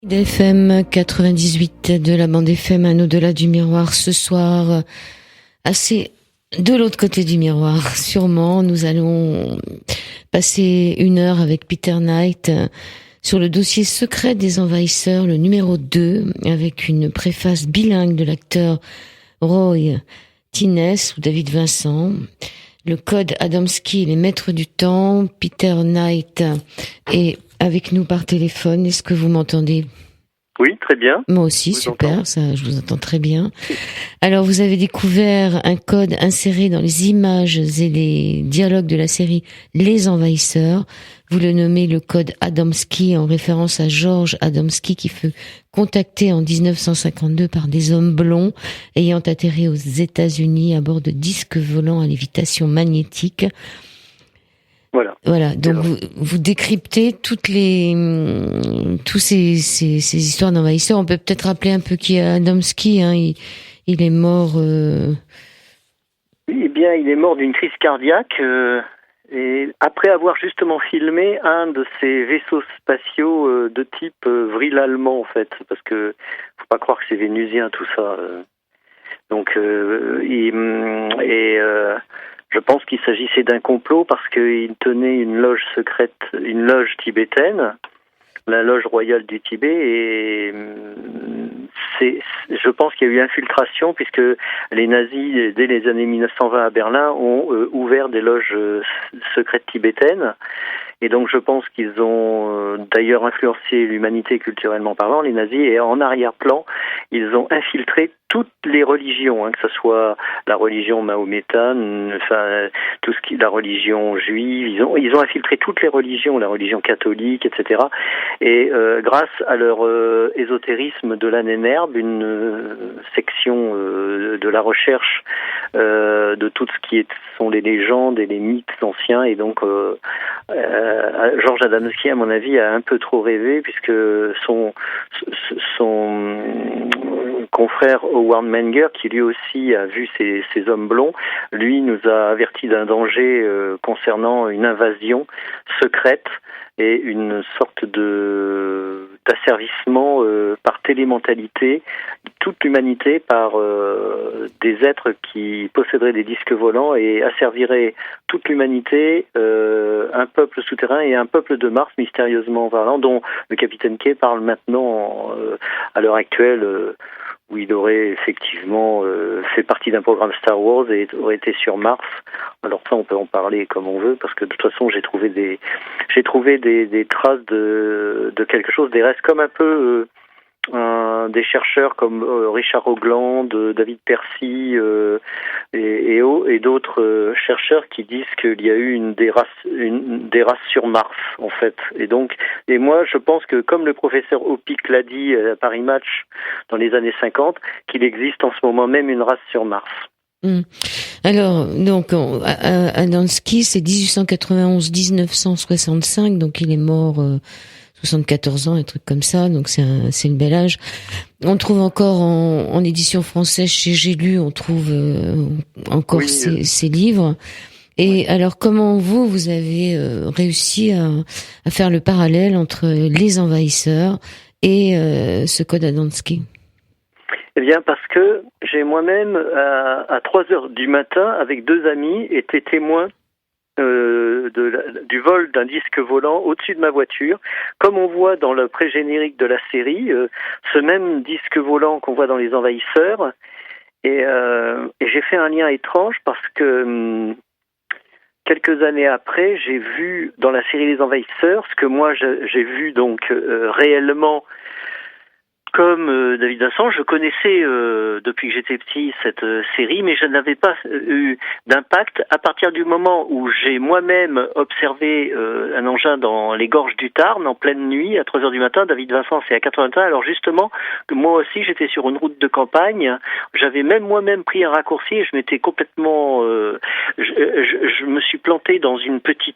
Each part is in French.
DFM 98 de la bande FM, un au-delà du miroir. Ce soir, assez de l'autre côté du miroir, sûrement, nous allons passer 1 heure avec Peter Knight sur le dossier secret des envahisseurs, le numéro 2, avec une préface bilingue de l'acteur Roy Thines ou David Vincent. Le code Adamski, les maîtres du temps. Peter Knight est avec nous par téléphone. Est-ce que vous m'entendez ? Oui, très bien. Moi aussi, super, ça, je vous entends très bien. Alors, vous avez découvert un code inséré dans les images et les dialogues de la série Les Envahisseurs. Vous le nommez le code Adamski en référence à George Adamski qui fut contacté en 1952 par des hommes blonds ayant atterri aux États-Unis à bord de disques volants à lévitation magnétique. Voilà. Donc vous décryptez tous ces histoires d'envahisseurs. On peut peut-être rappeler un peu qui est Adamski. Hein. Il est mort. Eh bien, il est mort d'une crise cardiaque et après avoir justement filmé un de ces vaisseaux spatiaux de type vril allemand en fait, parce que faut pas croire que c'est vénusien tout ça. Donc je pense qu'il s'agissait d'un complot parce qu'il tenait une loge secrète, une loge tibétaine, la loge royale du Tibet, et je pense qu'il y a eu infiltration puisque les nazis, dès les années 1920 à Berlin, ont ouvert des loges secrètes tibétaines. Et donc je pense qu'ils ont d'ailleurs influencé l'humanité culturellement parlant, les nazis, et en arrière-plan, ils ont infiltré toutes les religions, hein, que ce soit la religion mahométane, enfin la religion juive, ils ont infiltré toutes les religions, la religion catholique, etc. Et grâce à leur ésotérisme de l'Annenerbe, une section de la recherche de tout ce qui sont les légendes et les mythes anciens, et donc George Adamski, à mon avis, a un peu trop rêvé puisque son confrère Howard Menger, qui lui aussi a vu ces hommes blonds, lui nous a averti d'un danger concernant une invasion secrète et une sorte d'asservissement par télémentalité de toute l'humanité par des êtres qui posséderaient des disques volants et asserviraient toute l'humanité, un peuple souterrain et un peuple de Mars mystérieusement parlant, dont le capitaine Kay parle maintenant à l'heure actuelle, où il aurait effectivement fait partie d'un programme Star Wars et aurait été sur Mars. Alors ça, on peut en parler comme on veut, parce que de toute façon, j'ai trouvé des traces de quelque chose, des restes comme un peu des chercheurs comme Richard Hoagland, David Percy et d'autres chercheurs qui disent qu'il y a eu des races sur Mars en fait. Et moi je pense que comme le professeur Opic l'a dit à Paris Match dans les années 50, qu'il existe en ce moment même une race sur Mars. Alors, donc, Adamski, c'est 1891-1965, donc il est mort 74 ans, un truc comme ça, donc c'est le bel âge. On trouve encore en édition française chez J'ai lu, on trouve encore ces livres. Et alors, comment vous avez réussi à faire le parallèle entre les envahisseurs et ce code Adamski ? Eh bien, parce que j'ai moi-même, à 3 heures du matin, avec 2 amis, été témoin du vol d'un disque volant au-dessus de ma voiture, comme on voit dans le pré-générique de la série, ce même disque volant qu'on voit dans Les Envahisseurs. Et j'ai fait un lien étrange parce que quelques années après, j'ai vu dans la série Les Envahisseurs ce que moi j'ai vu donc réellement. Comme David Vincent, je connaissais depuis que j'étais petit cette série, mais je n'avais pas eu d'impact à partir du moment où j'ai moi-même observé un engin dans les gorges du Tarn en pleine nuit à 3 heures du matin. David Vincent, c'est à 81. Alors justement, que moi aussi, j'étais sur une route de campagne. J'avais même moi-même pris un raccourci et je m'étais complètement... je me suis planté dans un petit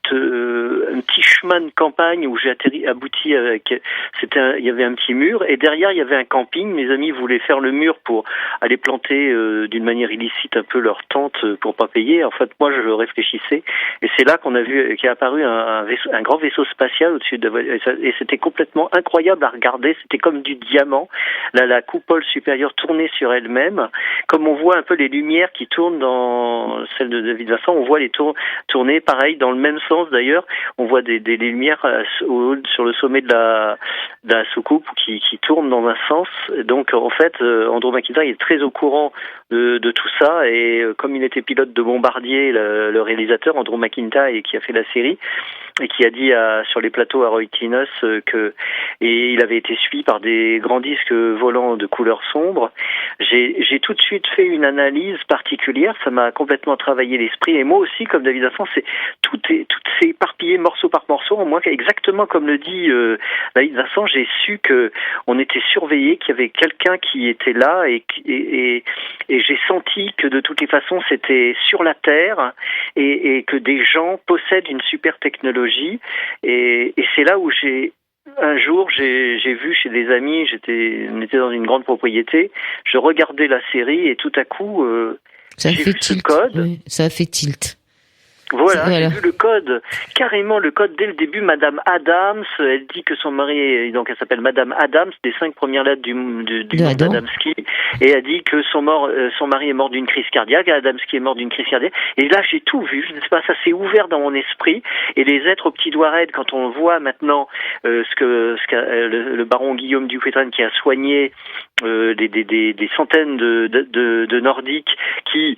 chemin de campagne où j'ai abouti avec... il y avait un petit mur et derrière, il y avait avait un camping. Mes amis voulaient faire le mur pour aller planter d'une manière illicite un peu leur tente pour pas payer. En fait, moi, je réfléchissais, et c'est là qu'on a vu qu'est apparu un grand vaisseau spatial au-dessus de, et c'était complètement incroyable à regarder. C'était comme du diamant. La coupole supérieure tournait sur elle-même, comme on voit un peu les lumières qui tournent dans celle de David Vincent. On voit les tourner pareil dans le même sens d'ailleurs. On voit des lumières sur le sommet de la soucoupe qui tournent dans un sens. Donc en fait, Andrew McIntyre est très au courant de tout ça, et comme il était pilote de bombardier, le réalisateur Andrew McIntyre, qui a fait la série et qui a dit sur les plateaux à Roy Kinnos et il avait été suivi par des grands disques volants de couleur sombre. J'ai tout de suite fait une analyse particulière, ça m'a complètement travaillé l'esprit, et moi aussi, comme David Vincent, tout s'est éparpillé morceau par morceau. Moi, exactement comme le dit David Vincent, j'ai su que on était surveillé, qu'il y avait quelqu'un qui était là, et j'ai senti que de toutes les façons c'était sur la Terre, et que des gens possèdent une super technologie, et c'est là où un jour, j'ai vu chez des amis, on était dans une grande propriété, je regardais la série, et tout à coup, ça j'ai fait vu tilt. ce code. Oui, ça a fait tilt. Voilà, j'ai vu le code, carrément le code dès le début. Madame Adams, elle dit que son mari, donc elle s'appelle Madame Adams, des 5 premières lettres du nom d'Adamski, et elle dit que son mari est mort d'une crise cardiaque, Adamski est mort d'une crise cardiaque. Et là, j'ai tout vu, je ne sais pas, ça s'est ouvert dans mon esprit, et les êtres aux petits doigts raides, quand on voit maintenant le baron Guillaume Dupuytren qui a soigné des centaines de Nordiques qui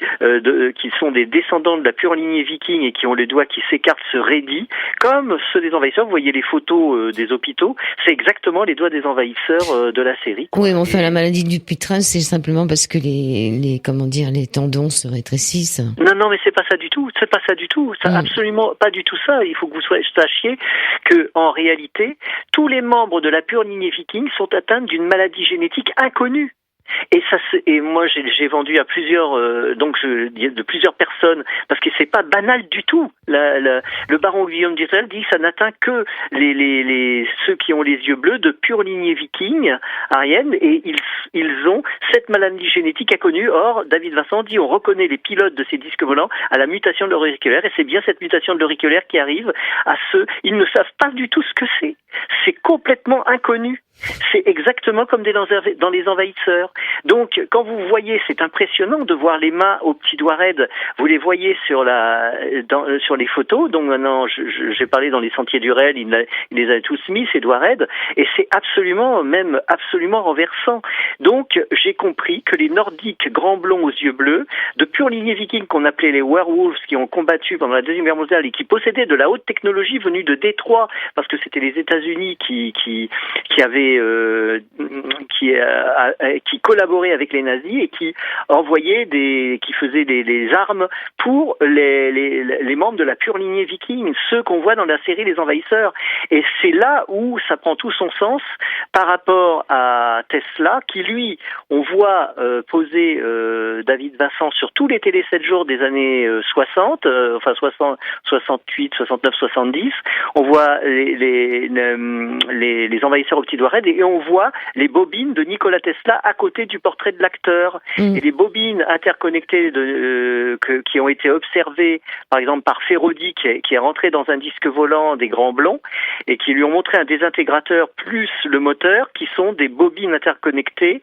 sont des descendants de la pure lignée viking, et qui ont les doigts qui s'écartent, se raidit, comme ceux des envahisseurs. Vous voyez les photos des hôpitaux, c'est exactement les doigts des envahisseurs de la série. Oui, mais enfin, la maladie du Dupuytren, c'est simplement parce que les tendons se rétrécissent. Non, mais c'est pas ça du tout. C'est pas ça du tout. C'est absolument pas du tout ça. Il faut que vous sachiez que, en réalité, tous les membres de la pure lignée viking sont atteints d'une maladie génétique inconnue. Et moi j'ai vendu à plusieurs de plusieurs personnes, parce que c'est pas banal du tout. Le baron Guillaume Dupuytren dit que ça n'atteint que ceux qui ont les yeux bleus de pure lignée viking arienne, et ils ont cette maladie génétique inconnue. Or, David Vincent dit on reconnaît les pilotes de ces disques volants à la mutation de l'auriculaire, et c'est bien cette mutation de l'auriculaire qui arrive à ceux. Ils ne savent pas du tout ce que c'est. C'est complètement inconnu. C'est exactement comme dans les envahisseurs. Donc, quand vous voyez, c'est impressionnant de voir les mains aux petits doigts raides. Vous les voyez sur les photos. Donc maintenant, j'ai parlé dans les sentiers du rail, il les a tous mis, ces doigts raides, et c'est absolument renversant. Donc, j'ai compris que les Nordiques grands blonds aux yeux bleus, de pure lignée viking qu'on appelait les werewolves, qui ont combattu pendant la Deuxième Guerre mondiale et qui possédaient de la haute technologie venue de Détroit, parce que c'était les États-Unis qui collaboraient avec les nazis, et qui envoyaient qui faisaient des armes pour les membres de la pure lignée viking, ceux qu'on voit dans la série Les Envahisseurs. Et c'est là où ça prend tout son sens par rapport à Tesla, qui lui, on voit poser David Vincent sur tous les télé 7 jours des années 60, 68, 69, 70. On voit les envahisseurs aux petits doigts raides, et on voit les bobines de Nikola Tesla à côté du portrait de l'acteur. Et les bobines interconnectées qui ont été observées, par exemple par Ferrodi, qui est rentré dans un disque volant des Grands Blonds, et qui lui ont montré un désintégrateur plus le moteur, qui sont des bobines interconnectées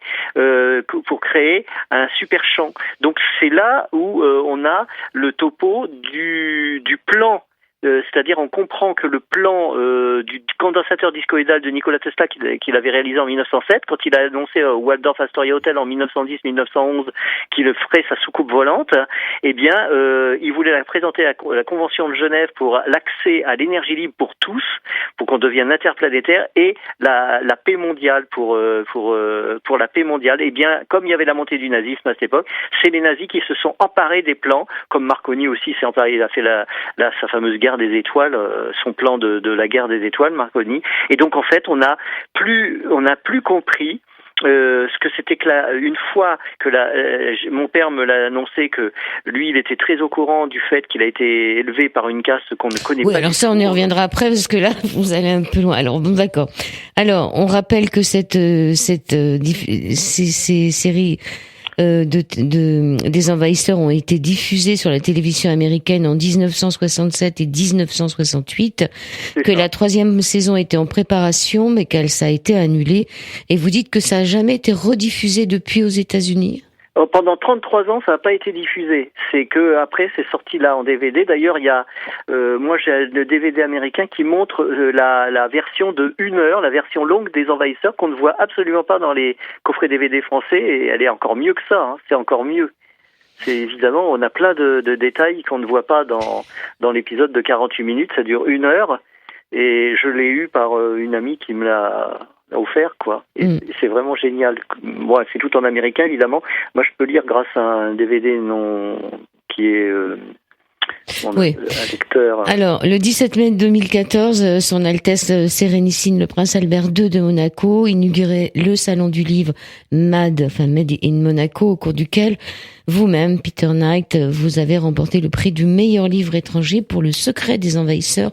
pour créer un super champ. Donc c'est là où on a le topo du plan. C'est-à-dire on comprend que le plan du condensateur discoïdal de Nikola Tesla qu'il avait réalisé en 1907, quand il a annoncé au Waldorf Astoria Hotel en 1910-1911 qu'il ferait sa soucoupe volante, eh bien il voulait la présenter à la Convention de Genève pour l'accès à l'énergie libre pour tous, pour qu'on devienne interplanétaire, et la paix mondiale pour la paix mondiale. Eh bien, comme il y avait la montée du nazisme à cette époque, c'est les nazis qui se sont emparés des plans, comme Marconi aussi s'est emparé, il a fait sa fameuse guerre des étoiles, son plan de la guerre des étoiles, Marconi. Et donc en fait, on a plus compris ce que c'était que une fois que mon père me l'a annoncé que lui il était très au courant du fait qu'il a été élevé par une caste qu'on ne connaît pas. Oui, alors ça on y reviendra après parce que là vous allez un peu loin. Alors bon, d'accord. Alors on rappelle que ces séries des envahisseurs ont été diffusées sur la télévision américaine en 1967 et 1968, que la 3e saison était en préparation mais ça a été annulée, et vous dites que ça a jamais été rediffusé depuis aux États-Unis. Pendant 33 ans, ça n'a pas été diffusé. C'est que après, c'est sorti là en DVD. D'ailleurs, il y a, moi, j'ai le DVD américain qui montre la version de 1 heure, la version longue des Envahisseurs qu'on ne voit absolument pas dans les coffrets DVD français. Et elle est encore mieux que ça. Hein. C'est encore mieux. C'est évidemment, on a plein de détails qu'on ne voit pas dans l'épisode de 48 minutes. Ça dure 1 heure. Et je l'ai eu par une amie qui me l'a offert, quoi. Et c'est vraiment génial. Bon, c'est tout en américain, évidemment. Moi, je peux lire grâce à un DVD qui est un lecteur. Alors, le 17 mai 2014, Son Altesse Sérénissime le Prince Albert II de Monaco inaugurait le Salon du Livre Made in Monaco, au cours duquel vous-même, Peter Knight, vous avez remporté le prix du meilleur livre étranger pour Le Secret des Envahisseurs,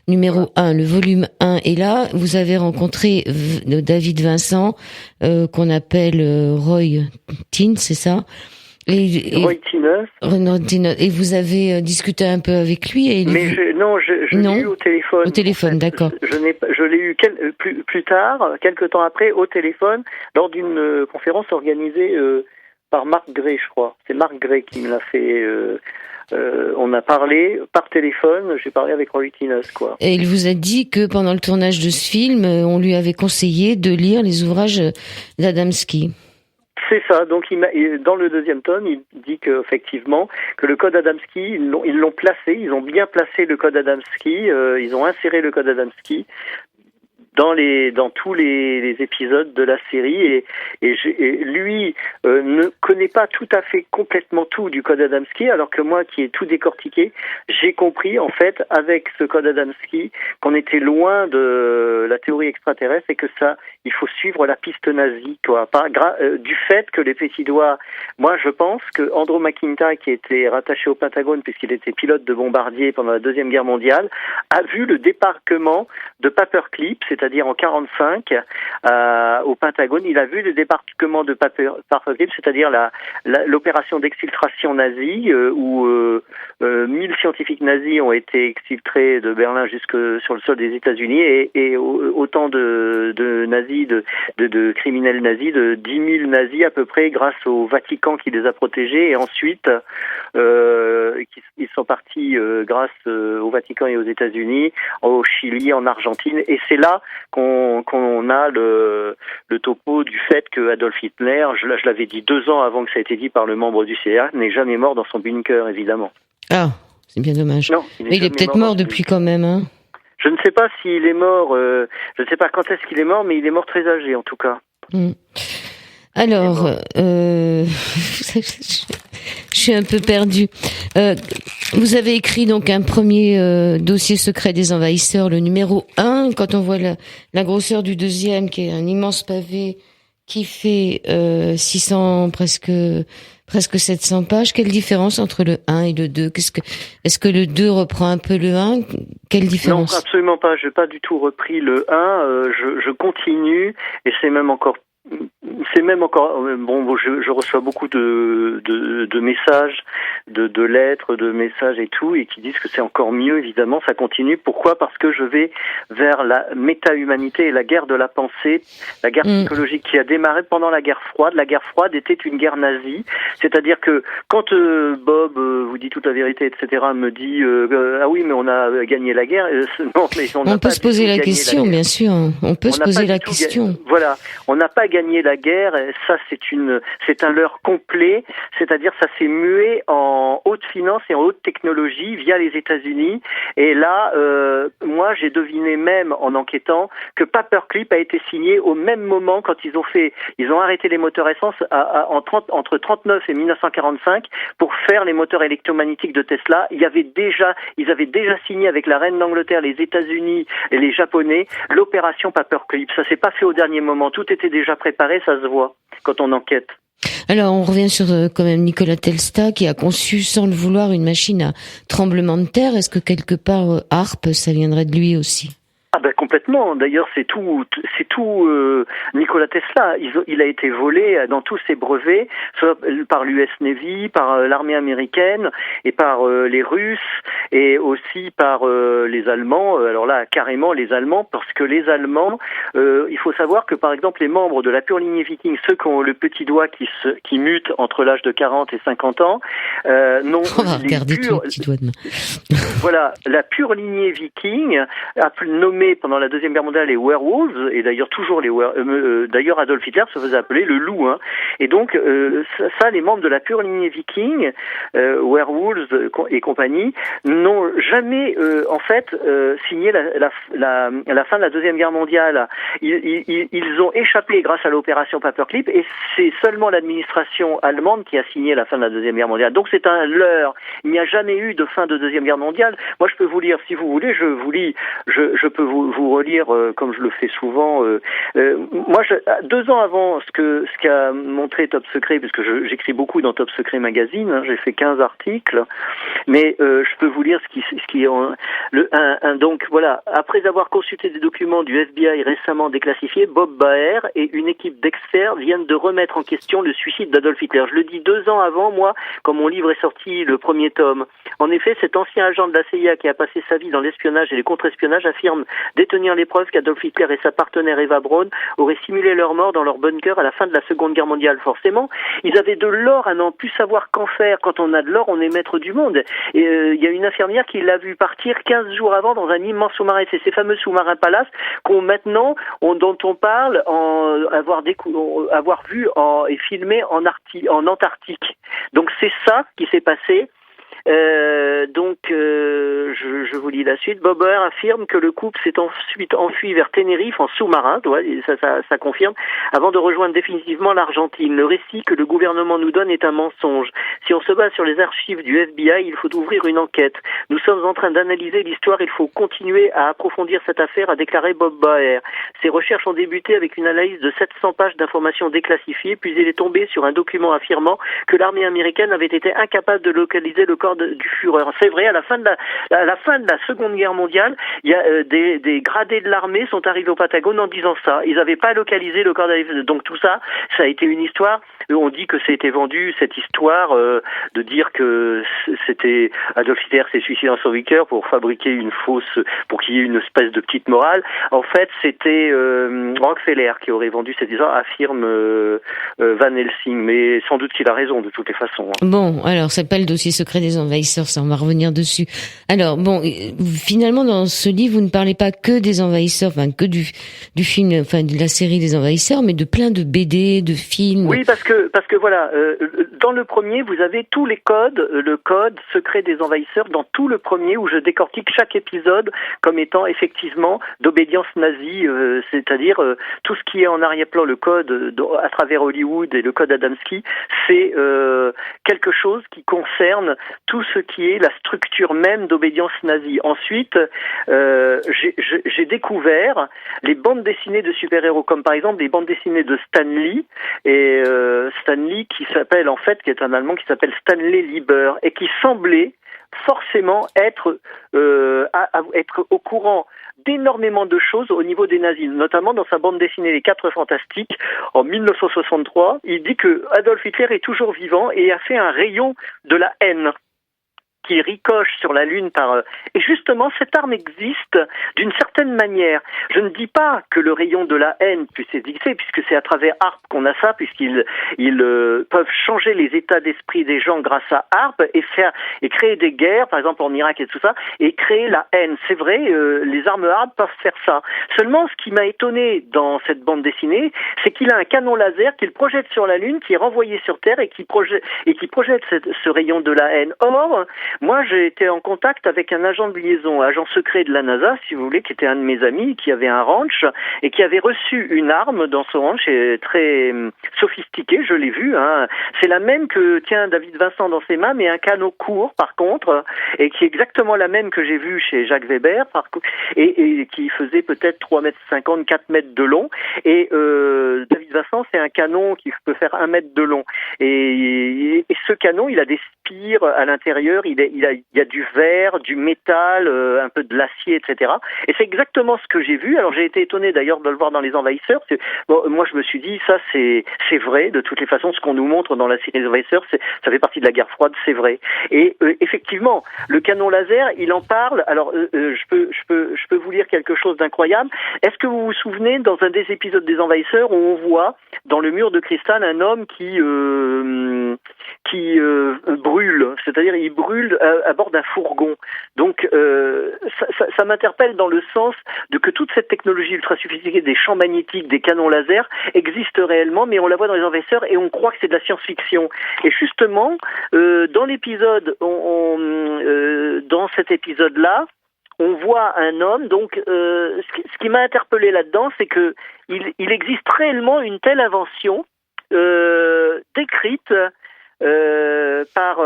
numéro 1, le volume 1. Et là, vous avez rencontré David Vincent, qu'on appelle Roy Tinn, c'est ça? Roy Tinn. Et vous avez discuté un peu avec lui. Je l'ai eu au téléphone. Au téléphone, d'accord. Je l'ai eu plus tard, quelques temps après, au téléphone, lors d'une conférence organisée par Mark Gray, je crois. C'est Mark Gray qui me l'a fait. On a parlé par téléphone, j'ai parlé avec Roy Tinn, quoi. Et il vous a dit que pendant le tournage de ce film, on lui avait conseillé de lire les ouvrages d'Adamski. C'est ça. Donc, dans le 2e tome, il dit qu'effectivement, que le code Adamski, ils l'ont placé, ils ont bien placé le code Adamski, ils ont inséré le code Adamski dans tous les épisodes de la série, et lui ne connaît pas tout à fait complètement tout du code Adamski, alors que moi qui ai tout décortiqué, j'ai compris en fait avec ce code Adamski qu'on était loin de la théorie extraterrestre et que il faut suivre la piste nazie, quoi. Du fait que les petits doigts, moi je pense que Andrew McIntyre, qui était rattaché au Pentagone puisqu'il était pilote de bombardier pendant la Deuxième Guerre mondiale, a vu le débarquement de Paperclip, c'est-à-dire en 1945, au Pentagone. Il a vu le débarquement de Paperclip, c'est-à-dire l'opération d'exfiltration nazie, où 1000 scientifiques nazis ont été exfiltrés de Berlin jusque sur le sol des États-Unis, et autant de nazis, de criminels nazis, de 10 000 nazis à peu près, grâce au Vatican qui les a protégés, et ensuite ils sont partis grâce au Vatican et aux États-Unis, au Chili, en Argentine, et c'est là qu'on a le topo du fait que Adolf Hitler, je l'avais dit 2 ans avant que ça ait été dit par le membre du CIA, n'est jamais mort dans son bunker, évidemment. Ah, c'est bien dommage. Non, mais il est peut-être mort depuis quand même, hein. Je ne sais pas s'il est mort, je ne sais pas quand est-ce qu'il est mort, mais il est mort très âgé en tout cas. Alors, je suis un peu perdue. Vous avez écrit donc un premier dossier secret des envahisseurs, le numéro 1. Quand on voit la grosseur du 2e, qui est un immense pavé qui fait 600, presque 700 pages, quelle différence entre le 1 et le 2 ? Est-ce que le 2 reprend un peu le 1 ? Quelle différence ? Non, absolument pas. Je n'ai pas du tout repris le 1. Je continue, et c'est même encore bon, je reçois beaucoup de messages, de lettres, de messages et tout, et qui disent que c'est encore mieux, évidemment, ça continue. Pourquoi ? Parce que je vais vers la méta-humanité et la guerre de la pensée, la guerre psychologique qui a démarré pendant la guerre froide. La guerre froide était une guerre nazie, c'est-à-dire que quand Bob vous dit toute la vérité, etc., me dit ah oui, mais on a gagné la guerre. Non, mais on peut se poser la question, bien sûr. On peut se poser la question. Voilà, on n'a pas gagné la guerre. Ça, c'est un leurre complet. C'est-à-dire, ça s'est mué en haute finance et en haute technologie via les États-Unis. Et là, moi, j'ai deviné même en enquêtant que Paperclip a été signé au même moment quand ils ont arrêté les moteurs essence entre 39 et 1945 pour faire les moteurs électromagnétiques de Tesla. Ils avaient déjà signé avec la reine d'Angleterre, les États-Unis et les Japonais l'opération Paperclip. Ça s'est pas fait au dernier moment. Tout était déjà préparé. Ça se se voit quand on enquête. Alors, on revient sur quand même Nikola Tesla qui a conçu sans le vouloir une machine à tremblement de terre. Est-ce que quelque part HAARP, ça viendrait de lui aussi? Ah ben complètement. D'ailleurs, c'est tout Nikola Tesla. Il a été volé dans tous ses brevets, soit par l'US Navy, par l'armée américaine et par les Russes et aussi par les Allemands. Alors là, carrément les Allemands, parce que les Allemands, il faut savoir que par exemple les membres de la pure lignée viking, ceux qui ont le petit doigt qui mute entre l'âge de 40 et 50 ans, non. Regardez tout le petit doigt de main. Voilà, la pure lignée viking, nommée pendant la Deuxième Guerre mondiale les werewolves, et d'ailleurs toujours d'ailleurs Adolf Hitler se faisait appeler le loup, hein. Et donc ça, les membres de la pure lignée viking, werewolves et compagnie, n'ont jamais en fait signé la fin de la Deuxième Guerre mondiale. Ils ont échappé grâce à l'opération Paperclip, et c'est seulement l'administration allemande qui a signé la fin de la Deuxième Guerre mondiale. Donc c'est un leurre. Il n'y a jamais eu de fin de Deuxième Guerre mondiale. Moi, je peux vous lire, si vous voulez, je peux vous relire comme je le fais souvent. Moi, 2 ans avant ce qu'a montré Top Secret, parce que j'écris beaucoup dans Top Secret Magazine, hein, j'ai fait 15 articles, mais je peux vous lire ce qui est donc voilà. Après avoir consulté des documents du FBI récemment déclassifiés, Bob Baer et une équipe d'experts viennent de remettre en question le suicide d'Adolf Hitler. Je le dis 2 ans avant, moi, quand mon livre est sorti, le premier tome. En effet, cet ancien agent de la CIA qui a passé sa vie dans l'espionnage et les contre-espionnages affirme détenir les preuves qu'Adolf Hitler et sa partenaire Eva Braun auraient simulé leur mort dans leur bunker à la fin de la Seconde Guerre mondiale. Forcément, ils avaient de l'or à n'en plus savoir qu'en faire. Quand on a de l'or, on est maître du monde. Et il y a une infirmière qui l'a vu partir 15 jours avant dans un immense sous-marin. C'est ces fameux sous-marins Pallas dont on parle avoir vu et filmé en Antarctique. Donc c'est ça qui s'est passé. Je vous lis la suite. Bob Baer affirme que le couple s'est ensuite enfui vers Tenerife en sous-marin, ça confirme, avant de rejoindre définitivement l'Argentine. Le récit que le gouvernement nous donne est un mensonge. Si on se base sur les archives du FBI, il faut ouvrir une enquête. Nous sommes en train d'analyser l'histoire, il faut continuer à approfondir cette affaire, a déclaré Bob Baer. Ses recherches ont débuté avec une analyse de 700 pages d'informations déclassifiées, puis il est tombé sur un document affirmant que l'armée américaine avait été incapable de localiser le corps du Führer. C'est vrai, à la fin de la Seconde Guerre mondiale, il y a des gradés de l'armée sont arrivés au Patagone en disant ça. Ils n'avaient pas localisé le corps d'Adolf. Donc tout ça, ça a été une histoire. On dit que c'était vendu, cette histoire de dire que c'était Adolf Hitler s'est suicidé en son bunker pour fabriquer pour qu'il y ait une espèce de petite morale. En fait, c'était Rockefeller qui aurait vendu cette histoire, affirme Van Helsing. Mais sans doute qu'il a raison de toutes les façons. Hein. Bon, alors c'est pas le dossier secret des envahisseurs, ça on va revenir dessus. Alors bon, finalement dans ce livre, vous ne parlez pas que des envahisseurs, enfin que du film, enfin de la série des envahisseurs, mais de plein de BD, de films. Oui, parce que voilà, dans le premier, vous avez tous les codes, le code secret des envahisseurs dans tout le premier où je décortique chaque épisode comme étant effectivement d'obédience nazie, c'est-à-dire tout ce qui est en arrière-plan, le code à travers Hollywood et le code Adamski, c'est quelque chose qui concerne tout ce qui est la structure même d'obédience nazie. Ensuite, j'ai découvert les bandes dessinées de super-héros, comme par exemple les bandes dessinées de Stan Lee, et Stan Lee qui est un Allemand qui s'appelle Stanley Lieber, et qui semblait forcément être au courant d'énormément de choses au niveau des nazis, notamment dans sa bande dessinée Les 4 Fantastiques en 1963. Il dit que Adolf Hitler est toujours vivant et a fait un rayon de la haine qui ricoche sur la Lune et justement cette arme existe d'une certaine manière. Je ne dis pas que le rayon de la haine puisse exister, puisque c'est à travers HAARP qu'on a ça, puisqu'ils peuvent changer les états d'esprit des gens grâce à HAARP et créer des guerres, par exemple en Irak et tout ça, et créer la haine. C'est vrai, les armes HAARP peuvent faire ça. Seulement, ce qui m'a étonné dans cette bande dessinée, c'est qu'il a un canon laser qu'il projette sur la Lune, qui est renvoyé sur Terre et qui projette ce rayon de la haine. Or, moi, j'ai été en contact avec un agent de liaison, agent secret de la NASA, si vous voulez, qui était un de mes amis, qui avait un ranch et qui avait reçu une arme dans son ranch, très sophistiquée, je l'ai vu. Hein. C'est la même que tient David Vincent dans ses mains, mais un canot court, par contre, et qui est exactement la même que j'ai vue chez Jacques Weber, et qui faisait peut-être 3,50 m, 4 mètres de long. Et David Vincent intéressant, c'est un canon qui peut faire 1 mètre de long. Et ce canon, il a des spires à l'intérieur, il y a du verre, du métal, un peu de l'acier, etc. Et c'est exactement ce que j'ai vu. Alors j'ai été étonné d'ailleurs de le voir dans Les Envahisseurs. Bon, moi je me suis dit, ça c'est vrai, de toutes les façons, ce qu'on nous montre dans la série Les Envahisseurs, ça fait partie de la guerre froide, c'est vrai. Et effectivement, le canon laser, il en parle. Alors je peux vous lire quelque chose d'incroyable. Est-ce que vous vous souvenez, dans un des épisodes des Envahisseurs, où on voit dans le mur de cristal un homme qui brûle, c'est-à-dire il brûle à bord d'un fourgon. Donc ça m'interpelle dans le sens de que toute cette technologie ultra sophistiquée des champs magnétiques, des canons laser existe réellement, mais on la voit dans Les Envahisseurs et on croit que c'est de la science-fiction. Et justement, dans l'épisode, dans cet épisode-là, on voit un homme. Donc, ce qui m'a interpellé là-dedans, c'est que il existe réellement une telle invention décrite par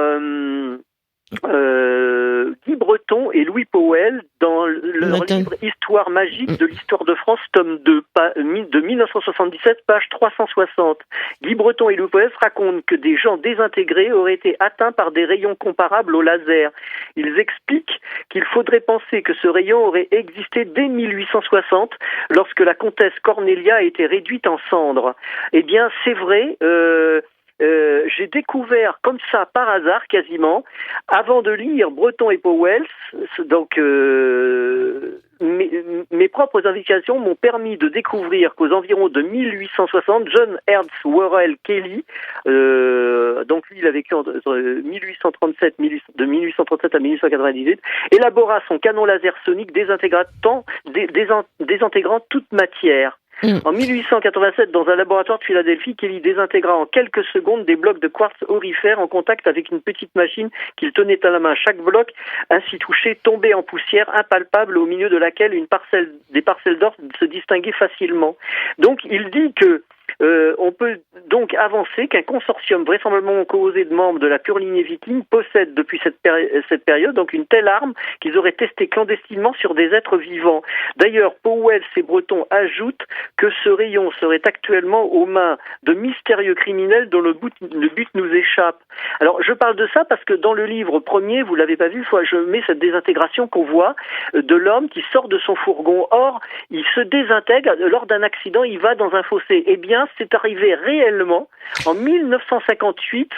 Guy Breton et Louis Powell dans leur livre Histoire magique de l'histoire de France, tome 2, de 1977, page 360. Guy Breton et Louis Powell racontent que des gens désintégrés auraient été atteints par des rayons comparables au laser. Ils expliquent qu'il faudrait penser que ce rayon aurait existé dès 1860, lorsque la comtesse Cornelia a été réduite en cendres. Eh bien, c'est vrai. J'ai découvert comme ça par hasard quasiment, avant de lire Breton et Powell, donc mes propres indications m'ont permis de découvrir qu'aux environs de 1860, John Ernst Worrell Kelly, donc lui il a vécu entre 1837 à 1898, élabora son canon laser sonique désintégrant toute matière. En 1887, dans un laboratoire de Philadelphie, Kelly désintégra en quelques secondes des blocs de quartz aurifère en contact avec une petite machine qu'il tenait à la main. Chaque bloc, ainsi touché, tombait en poussière impalpable au milieu de laquelle des parcelles d'or se distinguaient facilement. Donc, il dit que on peut donc avancer qu'un consortium vraisemblablement composé de membres de la pure lignée viking possède depuis cette période donc une telle arme qu'ils auraient testée clandestinement sur des êtres vivants. D'ailleurs, Powell et Breton ajoutent que ce rayon serait actuellement aux mains de mystérieux criminels dont le but nous échappe. Alors, je parle de ça parce que dans le livre premier, vous l'avez pas vu, je mets cette désintégration qu'on voit de l'homme qui sort de son fourgon. Or, il se désintègre lors d'un accident, il va dans un fossé. Eh bien, c'est arrivé réellement en 1958.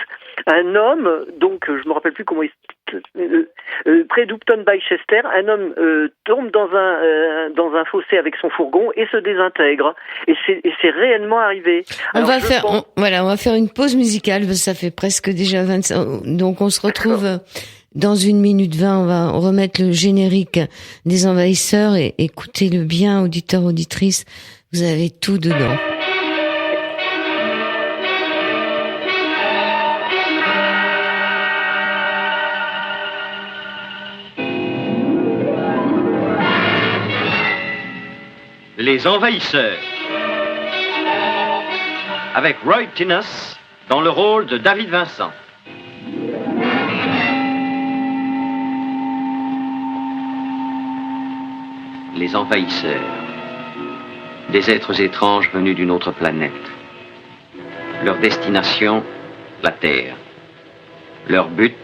Un homme, donc je me rappelle plus comment près d'Upton by Chester, un homme tombe dans un fossé avec son fourgon et se désintègre. Et c'est réellement arrivé. On va faire une pause musicale, parce que ça fait presque déjà 25. Donc on se retrouve dans 1 minute 20. On va remettre le générique des Envahisseurs et écoutez-le bien, auditeurs, auditrices. Vous avez tout dedans. Les Envahisseurs, avec Roy Tinnes dans le rôle de David Vincent. Les Envahisseurs, des êtres étranges venus d'une autre planète. Leur destination, la Terre. Leur but,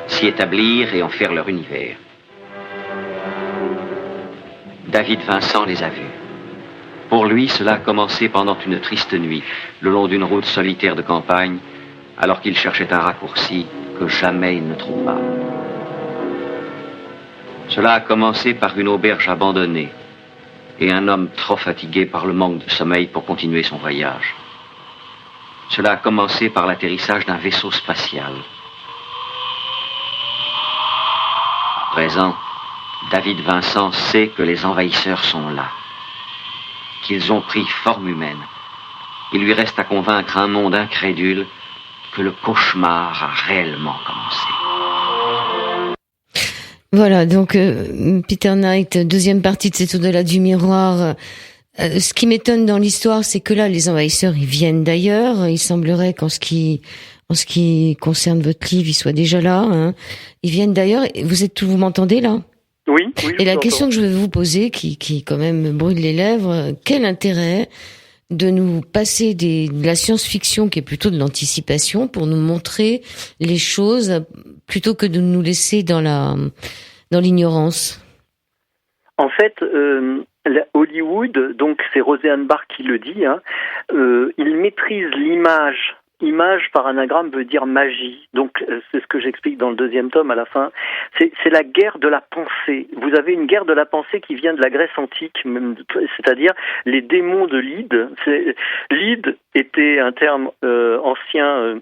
s'y établir et en faire leur univers. David Vincent les a vus. Pour lui, cela a commencé pendant une triste nuit, le long d'une route solitaire de campagne, alors qu'il cherchait un raccourci que jamais il ne trouva. Cela a commencé par une auberge abandonnée et un homme trop fatigué par le manque de sommeil pour continuer son voyage. Cela a commencé par l'atterrissage d'un vaisseau spatial. À présent, David Vincent sait que les envahisseurs sont là, qu'ils ont pris forme humaine. Il lui reste à convaincre un monde incrédule que le cauchemar a réellement commencé. Voilà, donc Peter Knight, deuxième partie de cette au-delà du miroir. Ce qui m'étonne dans l'histoire, c'est que là, les envahisseurs, ils viennent d'ailleurs. Il semblerait qu'en ce qui concerne votre livre, ils soient déjà là. Hein. Ils viennent d'ailleurs. Vous m'entendez là ? Oui. Et la question que je vais vous poser, qui quand même me brûle les lèvres, quel intérêt de nous passer de la science-fiction qui est plutôt de l'anticipation pour nous montrer les choses plutôt que de nous laisser dans l'ignorance. En fait, Hollywood, donc c'est Roseanne Barr qui le dit, il maîtrise l'image. Image par anagramme veut dire magie. Donc c'est ce que j'explique dans le 2e tome à la fin. C'est la guerre de la pensée. Vous avez une guerre de la pensée qui vient de la Grèce antique, même, c'est-à-dire les démons de Lyde. Lyde était un terme ancien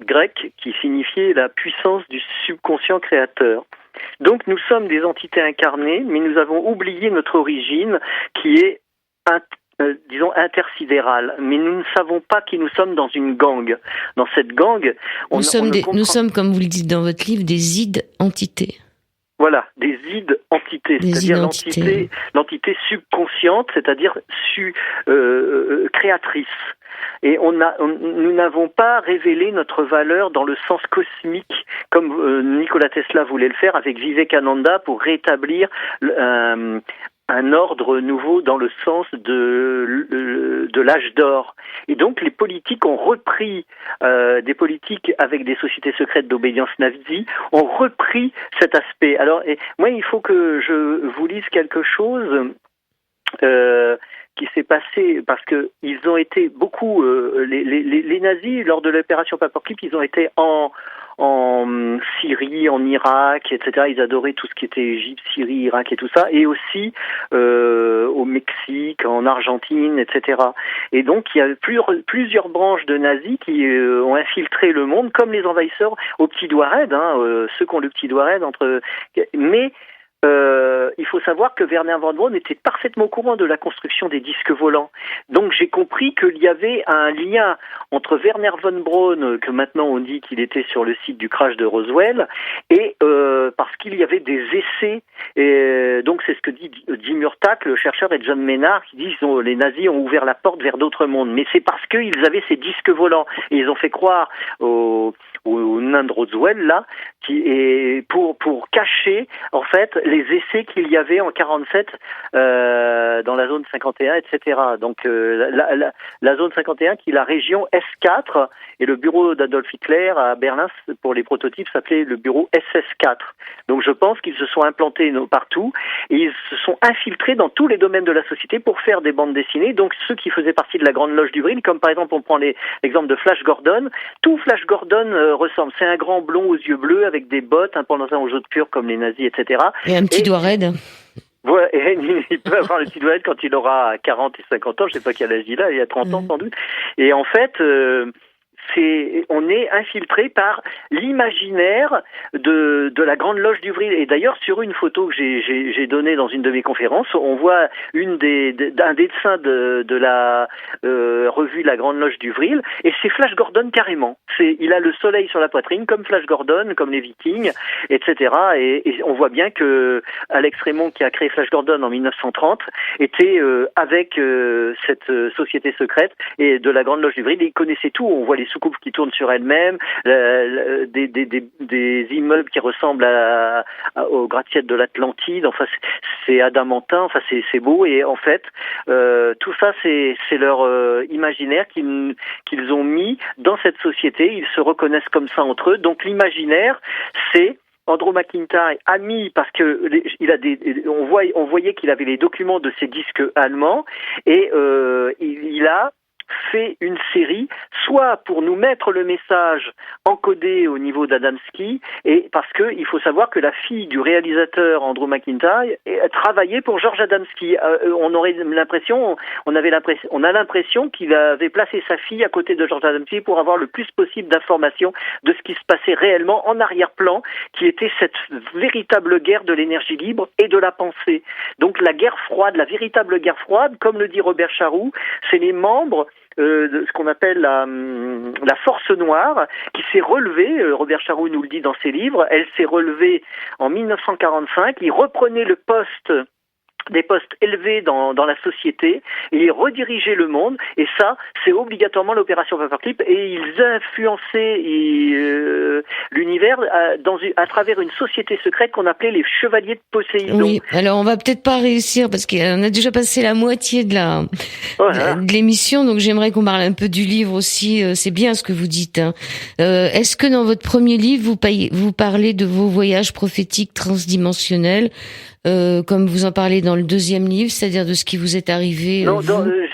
grec qui signifiait la puissance du subconscient créateur. Donc nous sommes des entités incarnées, mais nous avons oublié notre origine qui est disons intersidérale, mais nous ne savons pas qui nous sommes dans une gang. Dans cette gang, nous sommes, comme vous le dites dans votre livre, des id-entités. Voilà, des id-entités, c'est-à-dire l'entité subconsciente, c'est-à-dire créatrice. Et nous n'avons pas révélé notre valeur dans le sens cosmique, comme Nikola Tesla voulait le faire avec Vivekananda pour rétablir un ordre nouveau dans le sens de l'âge d'or. Et donc les politiques ont repris, des politiques avec des sociétés secrètes d'obédience nazie, ont repris cet aspect. Alors, moi, il faut que je vous lise quelque chose qui s'est passé, parce que ils ont été beaucoup, les nazis, lors de l'opération Paperclip, ils ont été en Syrie, en Irak, etc. Ils adoraient tout ce qui était Égypte, Syrie, Irak et tout ça, et aussi au Mexique, en Argentine, etc. Et donc il y a plusieurs branches de nazis qui ont infiltré le monde, comme les envahisseurs au petit doigt raide, ceux qui ont le petit doigt raide mais il faut savoir que Werner von Braun était parfaitement au courant de la construction des disques volants. Donc j'ai compris qu'il y avait un lien entre Werner von Braun, que maintenant on dit qu'il était sur le site du crash de Roswell, et parce qu'il y avait des essais. Et donc c'est ce que dit Jim Urtak, le chercheur, et John Maynard, qui disent que les nazis ont ouvert la porte vers d'autres mondes. Mais c'est parce qu'ils avaient ces disques volants. Et ils ont fait croire au nain de Roswell, là, pour cacher, en fait, les essais qu'il y avait en 47 dans la zone 51, etc. Donc la zone 51 qui est la région S4, et le bureau d'Adolf Hitler à Berlin pour les prototypes s'appelait le bureau SS4. Donc je pense qu'ils se sont implantés partout et ils se sont infiltrés dans tous les domaines de la société pour faire des bandes dessinées. Donc ceux qui faisaient partie de la Grande Loge du Vril, comme par exemple on prend l'exemple de Flash Gordon, tout Flash Gordon ressemble. C'est un grand blond aux yeux bleus avec des bottes, un pendant aux jaunes purs comme les nazis, etc. Et un petit doigt raide. Ouais, et il peut avoir le petit doigt raide quand il aura 40 et 50 ans, je sais pas quel âge il a 30 ans sans doute. Et en fait, on est infiltré par l'imaginaire de la Grande Loge du Vril. Et d'ailleurs, sur une photo que j'ai donnée dans une de mes conférences, on voit un dessin de la revue La Grande Loge du Vril, et c'est Flash Gordon carrément. Il a le soleil sur la poitrine, comme Flash Gordon, comme les Vikings, etc. Et on voit bien que Alex Raymond, qui a créé Flash Gordon en 1930, était avec cette société secrète et de la Grande Loge du Vril. Il connaissait tout. On voit les soucoupes qui tournent sur elles-mêmes, des immeubles qui ressemblent au gratte-ciel de l'Atlantide. Enfin, c'est adamantin. Enfin, c'est beau. Et en fait, tout ça, c'est leur imaginaire qu'ils ont mis dans cette société. Ils se reconnaissent comme ça entre eux. Donc l'imaginaire, c'est Andrew McIntyre a mis, parce que on voyait qu'il avait les documents de ces disques allemands, et il a fait une série, soit pour nous mettre le message encodé au niveau d'Adamski, et parce que il faut savoir que la fille du réalisateur Andrew McIntyre travaillait pour George Adamski. On a l'impression qu'il avait placé sa fille à côté de George Adamski pour avoir le plus possible d'informations de ce qui se passait réellement en arrière-plan, qui était cette véritable guerre de l'énergie libre et de la pensée. Donc la guerre froide, la véritable guerre froide, comme le dit Robert Charroux, c'est les membres de ce qu'on appelle la force noire, qui s'est relevée, Robert Charroux nous le dit dans ses livres, elle s'est relevée en 1945, il reprenait le poste des postes élevés dans la société et rediriger le monde, et ça c'est obligatoirement l'opération Paperclip, et ils influençaient l'univers à travers une société secrète qu'on appelait les Chevaliers de Poséidon. Oui, alors on va peut-être pas réussir parce qu'on a déjà passé la moitié de l'émission, donc j'aimerais qu'on parle un peu du livre aussi. C'est bien ce que vous dites, hein. Est-ce que dans votre premier livre vous parlez de vos voyages prophétiques transdimensionnels, comme vous en parlez dans le deuxième livre, c'est-à-dire de ce qui vous est arrivé? Non,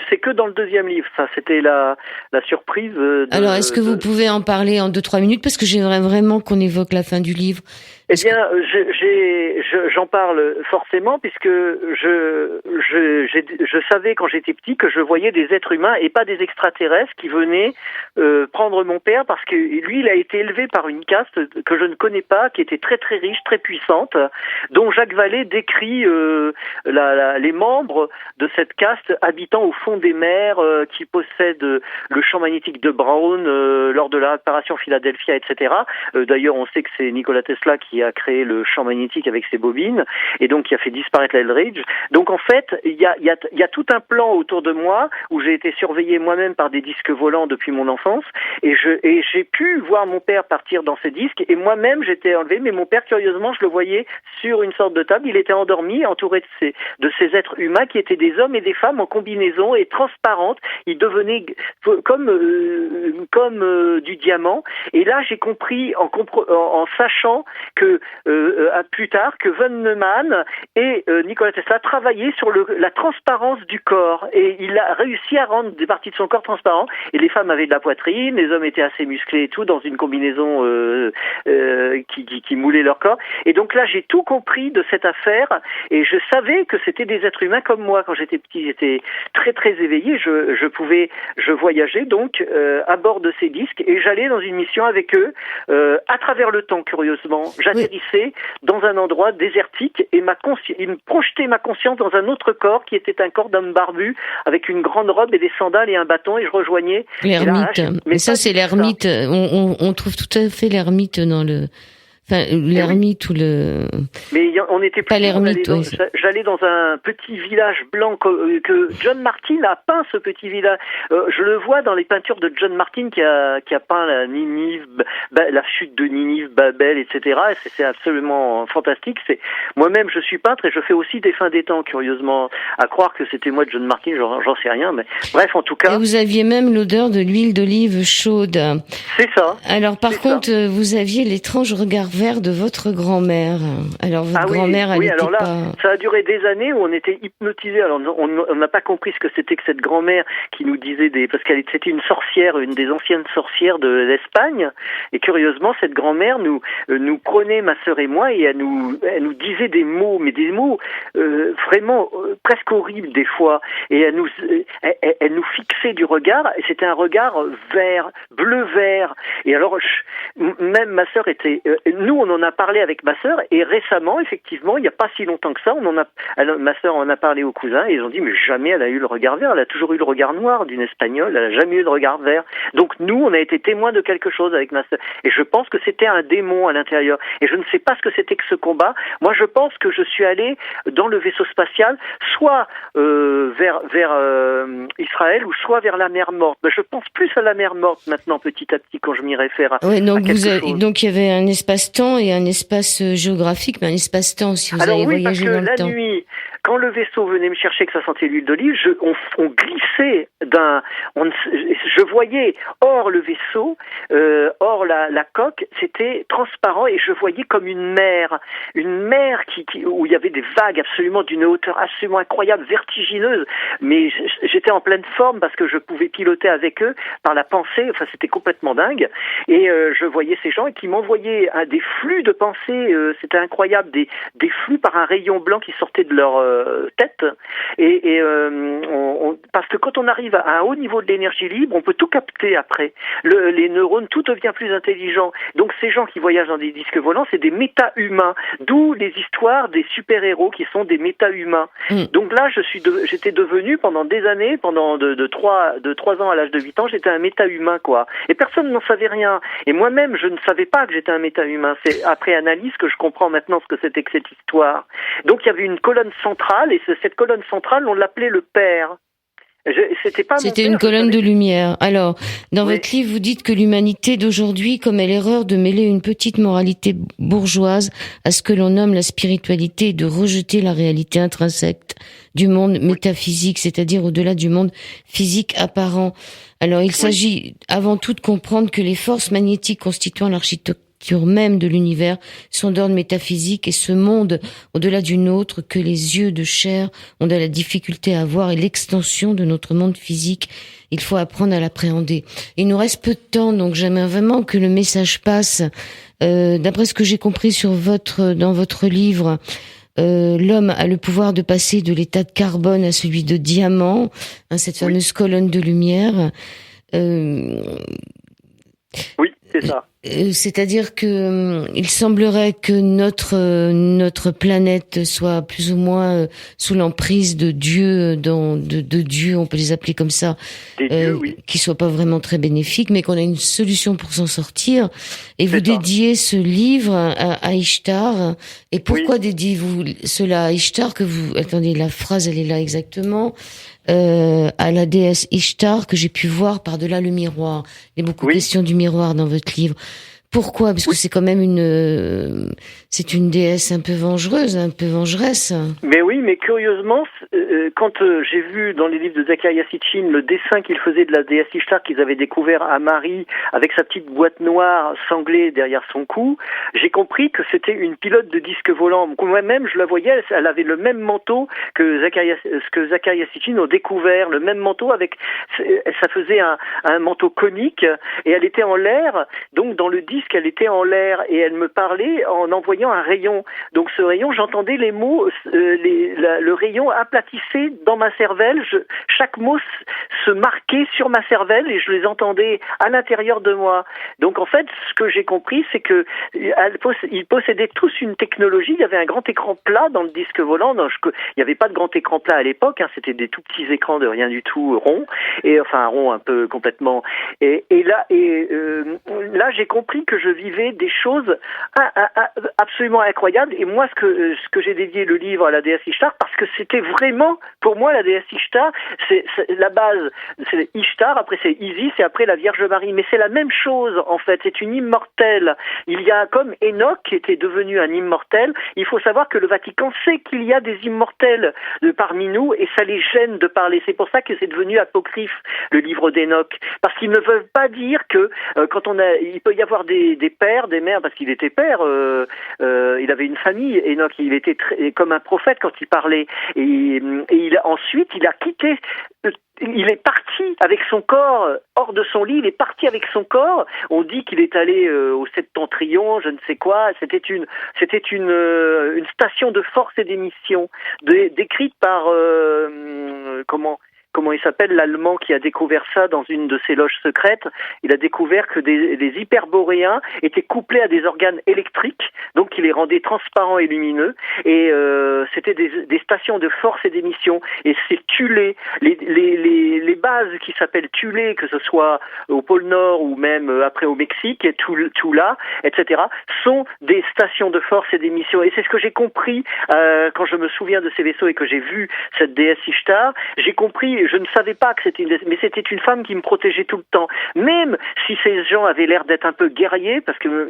c'est que dans le deuxième livre. Ça, c'était la surprise. Alors, est-ce que vous pouvez en parler en 2-3 minutes, parce que j'aimerais vraiment qu'on évoque la fin du livre. Eh bien, j'en parle forcément, puisque je savais quand j'étais petit que je voyais des êtres humains et pas des extraterrestres qui venaient prendre mon père, parce que lui, il a été élevé par une caste que je ne connais pas, qui était très très riche, très puissante, dont Jacques Vallée décrit les membres de cette caste habitant au fond des mers, qui possèdent le champ magnétique de Brown lors de la réparation Philadelphia, etc. D'ailleurs, on sait que c'est Nikola Tesla qui a créé le champ magnétique avec ses bobines, et donc qui a fait disparaître l'Eldridge. Donc en fait, il y a tout un plan autour de moi où j'ai été surveillé moi-même par des disques volants depuis mon enfance, et j'ai pu voir mon père partir dans ces disques, et moi-même j'étais enlevé, mais mon père, curieusement, je le voyais sur une sorte de table, il était endormi, entouré de ces êtres humains qui étaient des hommes et des femmes en combinaison et transparentes. Ils devenaient comme du diamant, et là j'ai compris en sachant que plus tard que von Neumann et Nikola Tesla travaillaient sur la transparence du corps, et il a réussi à rendre des parties de son corps transparentes, et les femmes avaient de la poitrine, les hommes étaient assez musclés et tout, dans une combinaison qui moulait leur corps. Et donc là j'ai tout compris de cette affaire, et je savais que c'était des êtres humains comme moi. Quand j'étais petit, j'étais très très éveillé, je voyageais donc à bord de ces disques, et j'allais dans une mission avec eux à travers le temps, curieusement. J'atterrissais dans un endroit désertique, et il me projetait ma conscience dans un autre corps qui était un corps d'homme barbu avec une grande robe et des sandales et un bâton, et je rejoignais l'ermite. Mais ça, c'est l'ermite. On trouve tout à fait l'ermite dans le... Enfin, l'ermite ou le... Mais on était pas l'ermite, j'allais dans un petit village blanc que John Martin a peint, ce petit village. Je le vois dans les peintures de John Martin qui a peint la chute de Ninive, Babel, etc. Et c'est absolument fantastique. Moi-même, je suis peintre, et je fais aussi des fins des temps, curieusement. À croire que c'était moi, John Martin, j'en sais rien, mais bref, en tout cas. Et vous aviez même l'odeur de l'huile d'olive chaude. C'est ça. Alors, par contre, vous aviez l'étrange regard vert de votre grand-mère. Alors, votre grand-mère, elle n'était pas... Ça a duré des années où on était hypnotisés. Alors, on n'a pas compris ce que c'était que cette grand-mère qui nous disait parce c'était une sorcière, une des anciennes sorcières de l'Espagne. Et curieusement, cette grand-mère nous prenait, ma sœur et moi, et elle nous disait des mots, mais des mots vraiment presque horribles des fois. Et elle nous fixait du regard, et c'était un regard vert, bleu-vert. Et alors, même ma sœur était... nous, on en a parlé avec ma sœur, et récemment, effectivement, il n'y a pas si longtemps que ça, ma sœur en a parlé aux cousins, et ils ont dit, mais jamais elle a eu le regard vert, elle a toujours eu le regard noir d'une Espagnole, elle n'a jamais eu de regard vert. Donc nous, on a été témoins de quelque chose avec ma sœur, et je pense que c'était un démon à l'intérieur, et je ne sais pas ce que c'était que ce combat. Moi, je pense que je suis allé dans le vaisseau spatial, soit vers Israël, ou soit vers la mer Morte. Mais je pense plus à la mer Morte maintenant, petit à petit, quand je m'y réfère. Oui, donc il y avait un espace-temps et un espace géographique, mais un espace-temps aussi. Vous avez voyagé dans le temps. Alors oui, parce que la nuit, quand le vaisseau venait me chercher, que ça sentait l'huile d'olive, on glissait je voyais hors le vaisseau, hors la coque, c'était transparent, et je voyais comme une mer où il y avait des vagues absolument d'une hauteur absolument incroyable, vertigineuse, mais j'étais en pleine forme parce que je pouvais piloter avec eux par la pensée. Enfin, c'était complètement dingue, et je voyais ces gens qui m'envoyaient des flux de pensée, c'était incroyable, des flux par un rayon blanc qui sortait de leur tête, et parce que quand on arrive à un haut niveau de l'énergie libre, on peut tout capter après. Les neurones, tout devient plus intelligent. Donc ces gens qui voyagent dans des disques volants, c'est des méta-humains, d'où les histoires des super-héros qui sont des méta-humains. Donc là, j'étais devenu pendant des années, pendant de 3 ans à l'âge de 8 ans, j'étais un méta-humain, quoi. Et personne n'en savait rien. Et moi-même, je ne savais pas que j'étais un méta-humain. C'est après analyse que je comprends maintenant ce que c'était que cette histoire. Donc il y avait une colonne centrale centrale, et cette colonne centrale, on l'appelait le père. C'était une colonne de lumière. Alors, dans votre livre, vous dites que l'humanité d'aujourd'hui commet l'erreur de mêler une petite moralité bourgeoise à ce que l'on nomme la spiritualité et de rejeter la réalité intrinsèque du monde métaphysique, c'est-à-dire au-delà du monde physique apparent. Alors, il s'agit avant tout de comprendre que les forces magnétiques constituant l'architecture même de l'univers sont d'ordre métaphysique, et ce monde au-delà du nôtre que les yeux de chair ont de la difficulté à voir est l'extension de notre monde physique. Il faut apprendre à l'appréhender. Il nous reste peu de temps, donc j'aimerais vraiment que le message passe. D'après ce que j'ai compris dans votre livre, l'homme a le pouvoir de passer de l'état de carbone à celui de diamant, cette fameuse colonne de lumière. Oui, c'est ça. C'est-à-dire que il semblerait que notre planète soit plus ou moins sous l'emprise de Dieu, de Dieu, on peut les appeler comme ça, qui soit pas vraiment très bénéfique, mais qu'on a une solution pour s'en sortir. Et vous dédiez ce livre à Ishtar. Et pourquoi dédiez-vous cela à Ishtar attendez, la phrase elle est là exactement. À la déesse Ishtar que j'ai pu voir par-delà le miroir. Il y a beaucoup de questions du miroir dans votre livre. Pourquoi ? Parce que c'est quand même c'est une déesse un peu vengeresse. Mais oui, mais curieusement, quand j'ai vu dans les livres de Zecharia Sitchin le dessin qu'ils faisaient de la déesse Ishtar qu'ils avaient découvert à Marie avec sa petite boîte noire sanglée derrière son cou, j'ai compris que c'était une pilote de disque volant. Moi-même, je la voyais, elle avait le même manteau que Zecharia Sitchin a découvert, le même manteau ça faisait un manteau conique, et elle était en l'air, donc dans le disque elle était en l'air, et elle me parlait en envoyant un rayon. Donc ce rayon, j'entendais les mots, le rayon aplatissait dans ma cervelle, chaque mot se marquait sur ma cervelle et je les entendais à l'intérieur de moi. Donc en fait, ce que j'ai compris, c'est que ils possédaient tous une technologie. Il y avait un grand écran plat dans le disque volant. Il n'y avait pas de grand écran plat à l'époque, c'était des tout petits écrans de rien du tout ronds, et enfin rond un peu complètement. Et là j'ai compris que je vivais des choses absolument incroyables. Et moi, ce que j'ai dédié le livre à la déesse Ishtar, parce que c'était vraiment, pour moi, la déesse Ishtar, c'est la base, c'est Ishtar, après c'est Isis, et après la Vierge Marie. Mais c'est la même chose, en fait. C'est une immortelle. Il y a, comme Enoch qui était devenu un immortel, il faut savoir que le Vatican sait qu'il y a des immortels parmi nous, et ça les gêne de parler. C'est pour ça que c'est devenu apocryphe, le livre d'Enoch. Parce qu'ils ne veulent pas dire que, il peut y avoir des pères, des mères, parce qu'il était père, il avait une famille, Enoch, il était comme un prophète quand il parlait, et ensuite il a quitté, il est parti avec son corps hors de son lit, il est parti avec son corps. On dit qu'il est allé au Septentrion, je ne sais quoi. C'était une station de force et d'émission décrite par comment il s'appelle, l'Allemand qui a découvert ça dans une de ses loges secrètes. Il a découvert que des hyperboréens étaient couplés à des organes électriques, donc qui les rendaient transparents et lumineux, et c'était des stations de force et d'émission. Et c'est Thulé, les bases qui s'appellent Thulé, que ce soit au pôle Nord ou même après au Mexique, et Tula, etc., sont des stations de force et d'émission. Et c'est ce que j'ai compris quand je me souviens de ces vaisseaux et que j'ai vu cette déesse Ishtar. J'ai compris, je ne savais pas que mais c'était une femme qui me protégeait tout le temps. Même si ces gens avaient l'air d'être un peu guerriers, parce que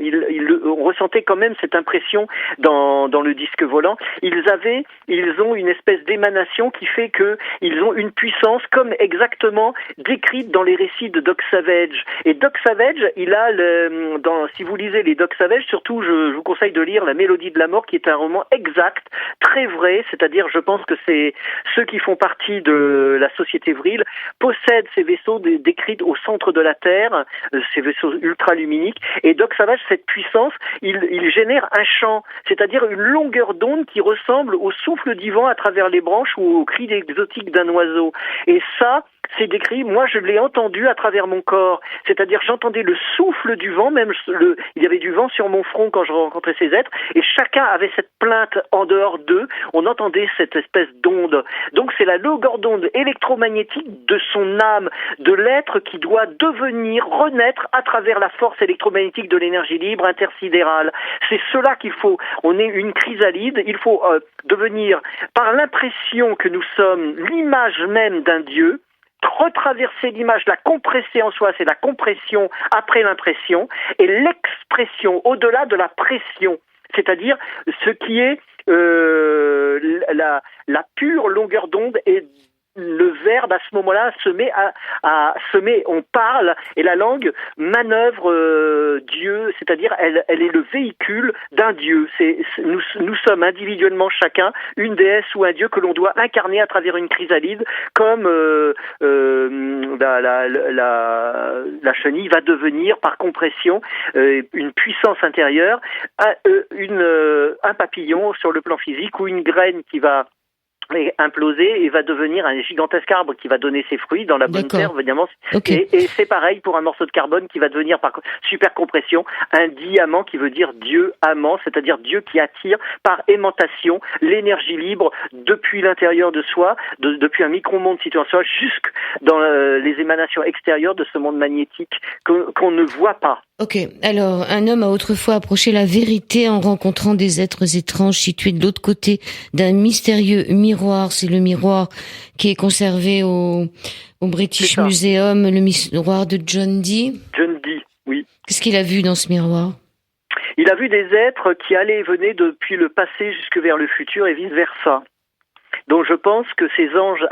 on ressentait quand même cette impression dans le disque volant, ils ont une espèce d'émanation qui fait que ils ont une puissance comme exactement décrite dans les récits de Doc Savage. Et Doc Savage, il a si vous lisez les Doc Savage, surtout je vous conseille de lire La Mélodie de la mort, qui est un roman exact, très vrai, c'est-à-dire je pense que c'est ceux qui font partie de la société Vril possèdent ces vaisseaux décrits au centre de la Terre, ces vaisseaux ultraluminiques, et Doc Savage, cette puissance, il génère un chant, c'est-à-dire une longueur d'onde qui ressemble au souffle du vent à travers les branches ou au cri exotique d'un oiseau. Et ça, c'est décrit, moi je l'ai entendu à travers mon corps, c'est-à-dire j'entendais le souffle du vent, il y avait du vent sur mon front quand je rencontrais ces êtres, et chacun avait cette plainte en dehors d'eux, on entendait cette espèce d'onde. Donc c'est la longueur d'onde électromagnétique de son âme, de l'être qui doit renaître à travers la force électromagnétique de l'énergie libre intersidérale. C'est cela qu'il faut, on est une chrysalide, il faut devenir, par l'impression que nous sommes l'image même d'un Dieu, retraverser l'image, la compresser en soi, c'est la compression après l'impression, et l'expression au-delà de la pression, c'est-à-dire ce qui est la pure longueur d'onde et le verbe à ce moment-là se met à semer, on parle et la langue manœuvre Dieu, c'est-à-dire elle est le véhicule d'un Dieu. Nous sommes individuellement chacun une déesse ou un Dieu que l'on doit incarner à travers une chrysalide, comme la chenille va devenir par compression une puissance intérieure, un papillon sur le plan physique ou une graine qui va imploser et va devenir un gigantesque arbre qui va donner ses fruits dans la bonne terre, évidemment. Okay. Et c'est pareil pour un morceau de carbone qui va devenir par super compression un diamant qui veut dire Dieu amant, c'est-à-dire Dieu qui attire par aimantation l'énergie libre depuis l'intérieur de soi, depuis un micro-monde situé en soi, jusque dans les émanations extérieures de ce monde magnétique qu'on ne voit pas. Ok, alors un homme a autrefois approché la vérité en rencontrant des êtres étranges situés de l'autre côté d'un mystérieux miroir. C'est le miroir qui est conservé au British Museum, le miroir de John Dee. John Dee, oui. Qu'est-ce qu'il a vu dans ce miroir ? Il a vu des êtres qui allaient et venaient depuis le passé jusque vers le futur et vice-versa. Donc je pense que ces anges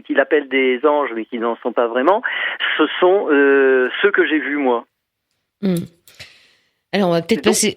qu'il appelle des anges mais qui n'en sont pas vraiment, ce sont ceux que j'ai vus moi. Alors on va peut-être passer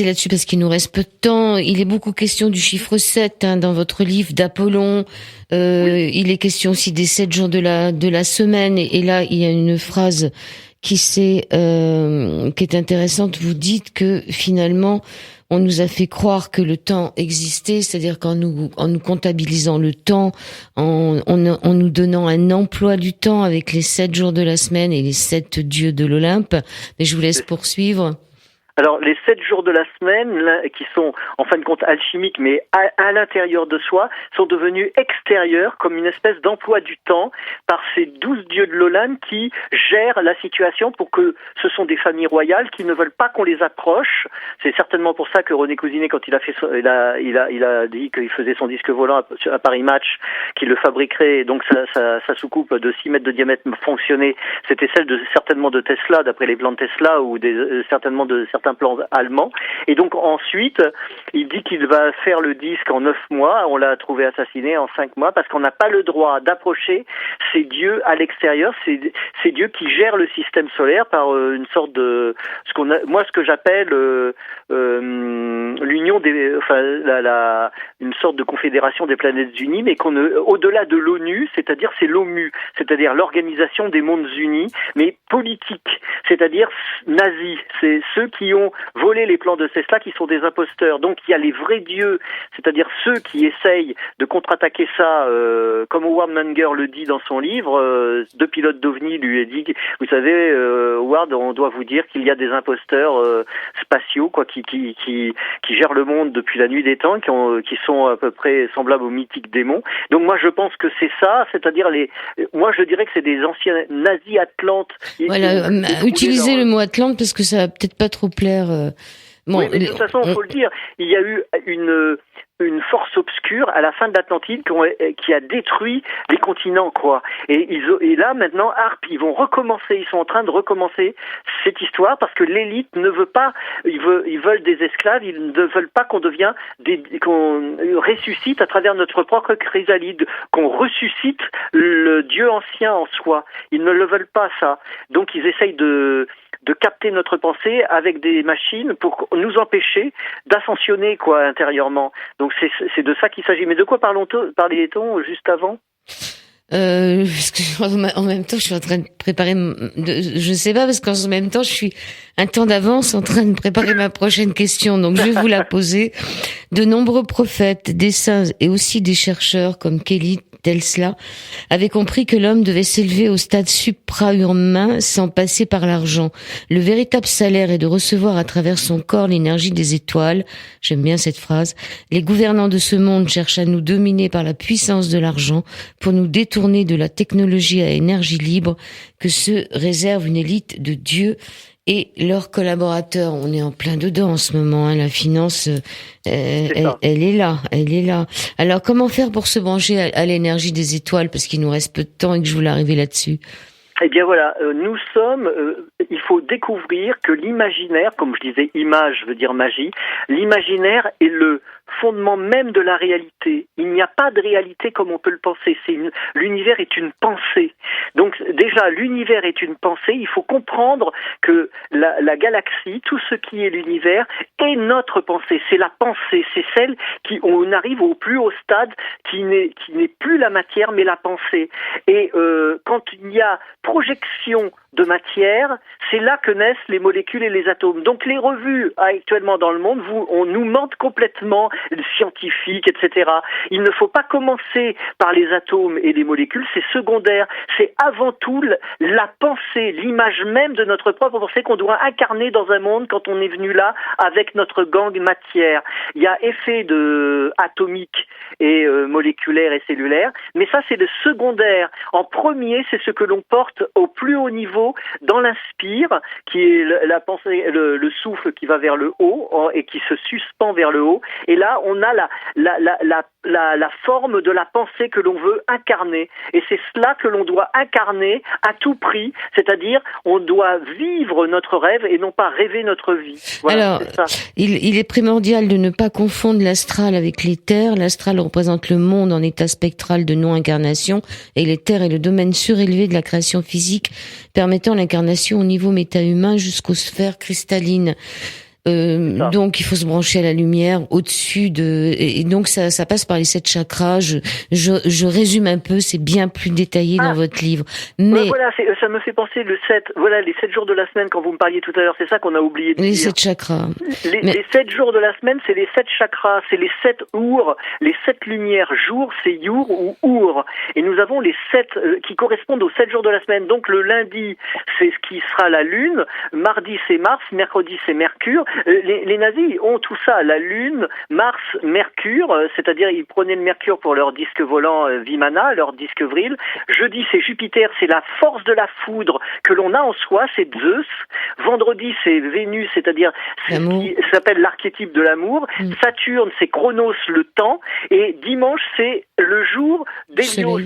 là-dessus parce qu'il nous reste peu de temps. Il est beaucoup question du chiffre 7 dans votre livre d'Apollon. Oui. Il est question aussi des 7 jours de la semaine. Et là, il y a une phrase qui est intéressante. Vous dites que finalement, on nous a fait croire que le temps existait, c'est-à-dire qu'en nous comptabilisant le temps, en nous donnant un emploi du temps avec les 7 jours de la semaine et les 7 dieux de l'Olympe. Mais je vous laisse poursuivre. Alors, les 7 jours de la semaine, qui sont en fin de compte alchimiques, mais à l'intérieur de soi, sont devenus extérieurs, comme une espèce d'emploi du temps, par ces 12 dieux de l'Olympe qui gèrent la situation pour que ce sont des familles royales qui ne veulent pas qu'on les approche. C'est certainement pour ça que René Cousinet, quand il a fait il a dit qu'il faisait son disque volant à Paris Match, qu'il le fabriquerait, donc sa soucoupe de 6 mètres de diamètre fonctionnait. C'était celle certainement de Tesla, d'après les plans de Tesla, ou certainement de certains plans allemands. Et donc ensuite, il dit qu'il va faire le disque en 9 mois. On l'a trouvé assassiné en 5 mois parce qu'on n'a pas le droit d'approcher ces dieux à l'extérieur, ces dieux qui gèrent le système solaire par une sorte de ce que j'appelle l'union une sorte de confédération des planètes unies, mais au-delà de l'ONU, c'est-à-dire c'est l'OMU, c'est-à-dire l'Organisation des Mondes Unis, mais politique, c'est-à-dire nazi. C'est ceux qui ont volé les plans de Tesla qui sont des imposteurs. Donc il y a les vrais dieux, c'est-à-dire ceux qui essayent de contre-attaquer ça, comme Howard Munger le dit dans son livre. Deux pilotes d'OVNI lui a dit, vous savez, Howard, on doit vous dire qu'il y a des imposteurs spatiaux, qui gèrent le monde depuis la nuit des temps, qui sont à peu près semblables aux mythiques démons. Donc moi je pense que c'est ça, c'est-à-dire moi je dirais que c'est des anciens nazis atlantes. Voilà, utilisez le mot Atlante parce que ça va peut-être pas trop plaire. Bon, oui, mais de toute façon, il faut le dire, il y a eu une force obscure à la fin de l'Atlantide qui a détruit les continents, quoi. Et là, maintenant, ils vont recommencer, ils sont en train de recommencer cette histoire parce que l'élite ne veut pas, ils veulent des esclaves, ils ne veulent pas qu'on ressuscite à travers notre propre chrysalide, qu'on ressuscite le Dieu ancien en soi. Ils ne le veulent pas, ça. Donc, ils essayent de capter notre pensée avec des machines pour nous empêcher d'ascensionner, intérieurement. Donc c'est de ça qu'il s'agit. Mais de quoi parlait-on juste avant ? Parce que en même temps, je suis en train de préparer. Je sais pas parce qu'en même temps, je suis un temps d'avance en train de préparer ma prochaine question. Donc, je vais vous la poser. De nombreux prophètes, des saints et aussi des chercheurs comme Kelly Tesla, avait compris que l'homme devait s'élever au stade supra-humain sans passer par l'argent. Le véritable salaire est de recevoir à travers son corps l'énergie des étoiles. J'aime bien cette phrase. Les gouvernants de ce monde cherchent à nous dominer par la puissance de l'argent pour nous détourner de la technologie à énergie libre que se réserve une élite de dieux et leurs collaborateurs. On est en plein dedans en ce moment, hein. La finance, elle est là. Alors, comment faire pour se brancher à l'énergie des étoiles, parce qu'il nous reste peu de temps et que je voulais arriver là-dessus? Eh bien voilà, il faut découvrir que l'imaginaire, comme je disais, image veut dire magie, l'imaginaire est le fondement même de la réalité. Il n'y a pas de réalité comme on peut le penser. L'univers est une pensée. Donc déjà, l'univers est une pensée. Il faut comprendre que la galaxie, tout ce qui est l'univers, est notre pensée. C'est la pensée. C'est celle on arrive au plus haut stade, qui n'est plus la matière, mais la pensée. Et quand il y a projection de matière, c'est là que naissent les molécules et les atomes. Donc les revues actuellement dans le monde, on nous mentent complètement, les scientifiques, etc. Il ne faut pas commencer par les atomes et les molécules, c'est secondaire. C'est avant tout la pensée, l'image même de notre propre pensée qu'on doit incarner dans un monde quand on est venu là avec notre gang matière. Il y a effet atomique et moléculaire et cellulaire, mais ça c'est le secondaire. En premier, c'est ce que l'on porte au plus haut niveau dans l'inspire, qui est la pensée, le souffle qui va vers le haut et qui se suspend vers le haut. Et là, on a la forme de la pensée que l'on veut incarner. Et c'est cela que l'on doit incarner à tout prix. C'est-à-dire, on doit vivre notre rêve et non pas rêver notre vie. Voilà. Alors, il est primordial de ne pas confondre l'astral avec l'éther. L'astral représente le monde en état spectral de non-incarnation et l'éther est le domaine surélevé de la création physique permettant l'incarnation au niveau méta-humain jusqu'aux sphères cristallines. Donc il faut se brancher à la lumière au-dessus et donc ça passe par les 7 chakras. Je résume un peu, c'est bien plus détaillé dans votre livre. Mais voilà, ça me fait penser les 7 jours de la semaine quand vous me parliez tout à l'heure, c'est ça qu'on a oublié de dire. Les 7 chakras. Les 7 jours de la semaine, c'est les 7 chakras, c'est les 7 ours, les 7 lumières. Jour, c'est Yur ou Our. Et nous avons les 7 qui correspondent aux 7 jours de la semaine. Donc le lundi, c'est ce qui sera la Lune, mardi c'est Mars, mercredi c'est Mercure. Les nazis ont tout ça, la Lune, Mars, Mercure, c'est-à-dire ils prenaient le Mercure pour leur disque volant Vimana, leur disque vril. Jeudi, c'est Jupiter, c'est la force de la foudre que l'on a en soi, c'est Zeus. Vendredi, c'est Vénus, c'est-à-dire ce qui s'appelle l'archétype de l'amour. Saturne, c'est Chronos, le temps. Et dimanche, c'est le jour d'Hélios.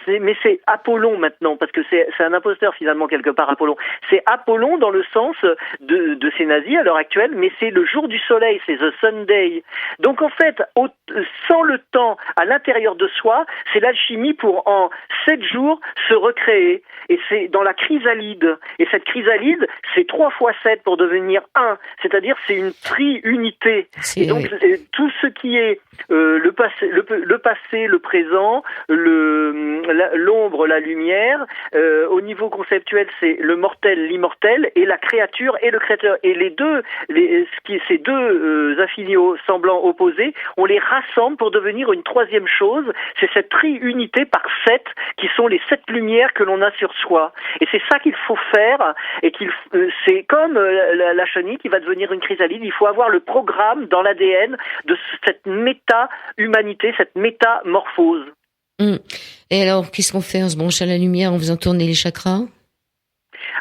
Mais c'est Apollon maintenant, parce que c'est un imposteur finalement quelque part, Apollon. C'est Apollon dans le sens de ces nazis à l'heure actuelle, mais c'est le jour du soleil, c'est The Sunday. Donc en fait, sans le temps à l'intérieur de soi, c'est l'alchimie pour en 7 jours se recréer. Et c'est dans la chrysalide. Et cette chrysalide, c'est 3 fois 7 pour devenir 1. C'est-à-dire c'est une tri-unité. Et donc tout ce qui est le passé, le présent, l'ombre, la lumière, au niveau conceptuel, c'est le mortel, l'immortel, et la créature et le créateur. Et ces deux affinios semblants opposés, on les rassemble pour devenir une troisième chose. C'est cette tri-unité par 7 qui sont les 7 lumières que l'on a sur soi. Et c'est ça qu'il faut faire. Et c'est comme la chenille qui va devenir une chrysalide. Il faut avoir le programme dans l'ADN de cette méta-humanité, cette métamorphose. Et alors, qu'est-ce qu'on fait? On se branche à la lumière en faisant tourner les chakras?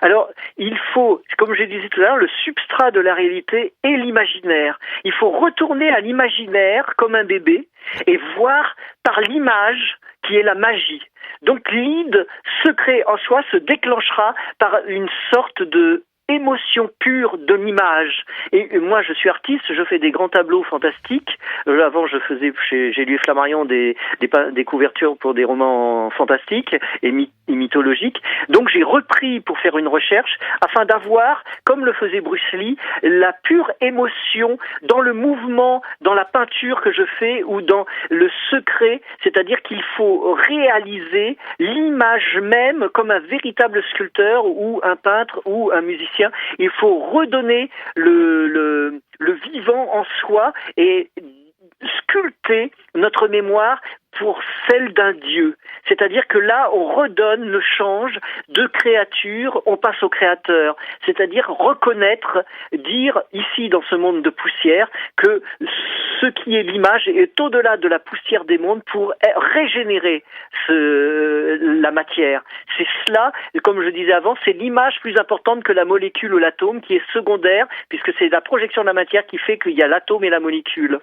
Alors, il faut, comme je disais tout à l'heure, le substrat de la réalité est l'imaginaire. Il faut retourner à l'imaginaire comme un bébé et voir par l'image qui est la magie. Donc l'ide secret en soi se déclenchera par une sorte de émotion pure de l'image. Et moi, je suis artiste, je fais des grands tableaux fantastiques. Avant, j'ai lu Flammarion des couvertures pour des romans fantastiques et mythologiques. Donc, j'ai repris pour faire une recherche afin d'avoir, comme le faisait Bruce Lee, la pure émotion dans le mouvement, dans la peinture que je fais ou dans le secret. C'est-à-dire qu'il faut réaliser l'image même comme un véritable sculpteur ou un peintre ou un musicien. Il faut redonner le vivant en soi et sculpter notre mémoire pour celle d'un dieu. C'est-à-dire que là, on redonne le change de créature, on passe au créateur. C'est-à-dire reconnaître, dire ici dans ce monde de poussière que ce qui est l'image est au-delà de la poussière des mondes pour régénérer la matière. C'est cela, comme je disais avant, c'est l'image plus importante que la molécule ou l'atome qui est secondaire, puisque c'est la projection de la matière qui fait qu'il y a l'atome et la molécule.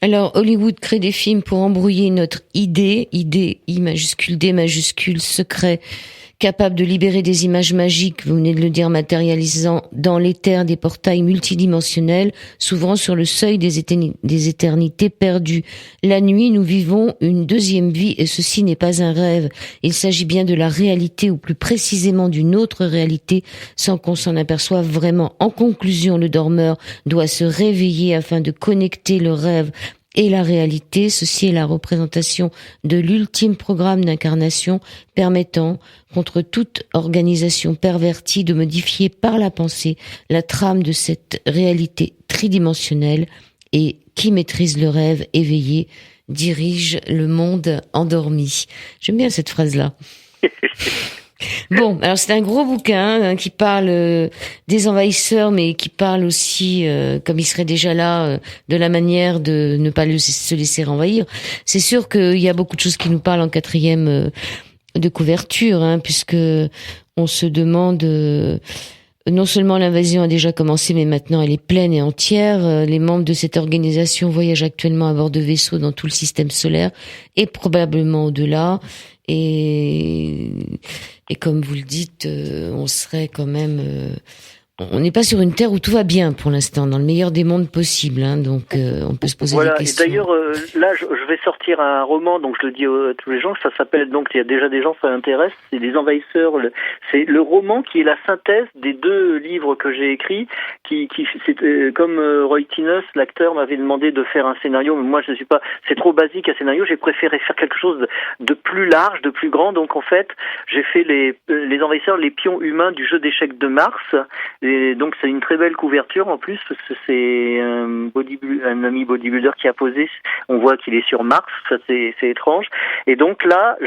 Alors, Hollywood crée des films pour embrouiller notre idée, I majuscule, D majuscule, secret, capable de libérer des images magiques, vous venez de le dire, matérialisant dans l'éther des portails multidimensionnels, s'ouvrant sur le seuil des éternités perdues. La nuit, nous vivons une deuxième vie et ceci n'est pas un rêve. Il s'agit bien de la réalité ou plus précisément d'une autre réalité sans qu'on s'en aperçoive vraiment. En conclusion, le dormeur doit se réveiller afin de connecter le rêve et la réalité. Ceci est la représentation de l'ultime programme d'incarnation permettant, contre toute organisation pervertie, de modifier par la pensée la trame de cette réalité tridimensionnelle et qui maîtrise le rêve éveillé dirige le monde endormi. J'aime bien cette phrase-là. Bon, alors c'est un gros bouquin qui parle des envahisseurs, mais qui parle aussi, comme il serait déjà là, de la manière de ne pas se laisser envahir. C'est sûr qu'il y a beaucoup de choses qui nous parlent en quatrième de couverture, puisque on se demande... non seulement l'invasion a déjà commencé, mais maintenant elle est pleine et entière. Les membres de cette organisation voyagent actuellement à bord de vaisseaux dans tout le système solaire et probablement au-delà. Et comme vous le dites, on serait quand même... on n'est pas sur une terre où tout va bien pour l'instant, dans le meilleur des mondes possibles, donc on peut se poser des questions. Et d'ailleurs, là, je vais sortir un roman, donc je le dis à tous les gens, ça s'appelle, donc il y a déjà des gens, ça intéresse, c'est Les Envahisseurs, c'est le roman qui est la synthèse des deux livres que j'ai écrits, qui c'était comme Roy Tines, l'acteur, m'avait demandé de faire un scénario, mais moi je ne suis pas, c'est trop basique un scénario, j'ai préféré faire quelque chose de plus large, de plus grand, donc en fait, j'ai fait les Envahisseurs, les pions humains du jeu d'échecs de Mars. Et donc c'est une très belle couverture en plus parce que c'est un ami bodybuilder qui a posé. On voit qu'il est sur Mars, ça c'est étrange. Et donc là,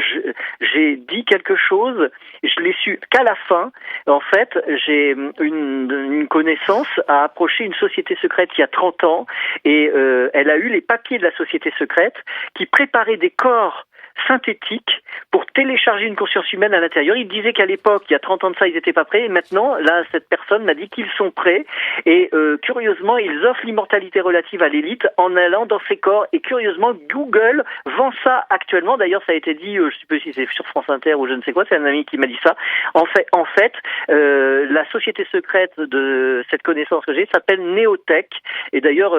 j'ai dit quelque chose. Je l'ai su qu'à la fin. En fait, j'ai une connaissance a approché une société secrète il y a 30 ans et elle a eu les papiers de la société secrète qui préparait des corps synthétique pour télécharger une conscience humaine à l'intérieur. Il disait qu'à l'époque, il y a 30 ans de ça, ils n'étaient pas prêts. Et maintenant, là, cette personne m'a dit qu'ils sont prêts. Et curieusement, ils offrent l'immortalité relative à l'élite en allant dans ces corps. Et curieusement, Google vend ça actuellement. D'ailleurs, ça a été dit, je ne sais pas si c'est sur France Inter ou je ne sais quoi, c'est un ami qui m'a dit ça. En fait, la société secrète de cette connaissance que j'ai s'appelle Néotech. Et d'ailleurs,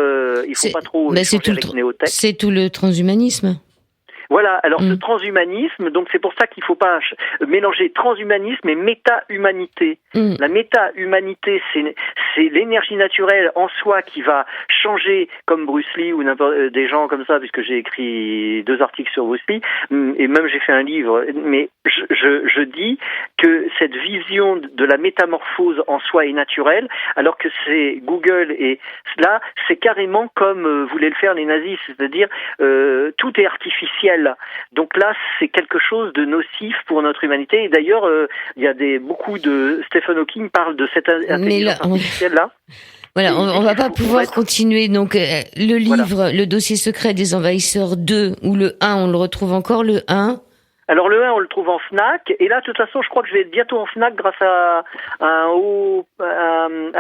il ne faut pas trop échanger avec Néotech. C'est tout le transhumanisme. Voilà, alors ce transhumanisme, donc c'est pour ça qu'il ne faut pas mélanger transhumanisme et méta-humanité. La méta-humanité, c'est l'énergie naturelle en soi qui va changer, comme Bruce Lee ou n'importe des gens comme ça, puisque j'ai écrit 2 articles sur Bruce Lee, et même j'ai fait un livre, mais je dis que cette vision de la métamorphose en soi est naturelle, alors que c'est Google, et là, c'est carrément comme voulaient le faire les nazis, c'est-à-dire tout est artificiel. Donc là, c'est quelque chose de nocif pour notre humanité. Et d'ailleurs, il y a beaucoup de... Stephen Hawking parle de cette intelligence artificielle-là. Voilà, on va pas pouvoir continuer. Donc, le livre, Le dossier secret des envahisseurs 2, ou le 1, on le retrouve encore, le 1. Alors le 1, on le trouve en Fnac, et là, de toute façon, je crois que je vais être bientôt en Fnac grâce à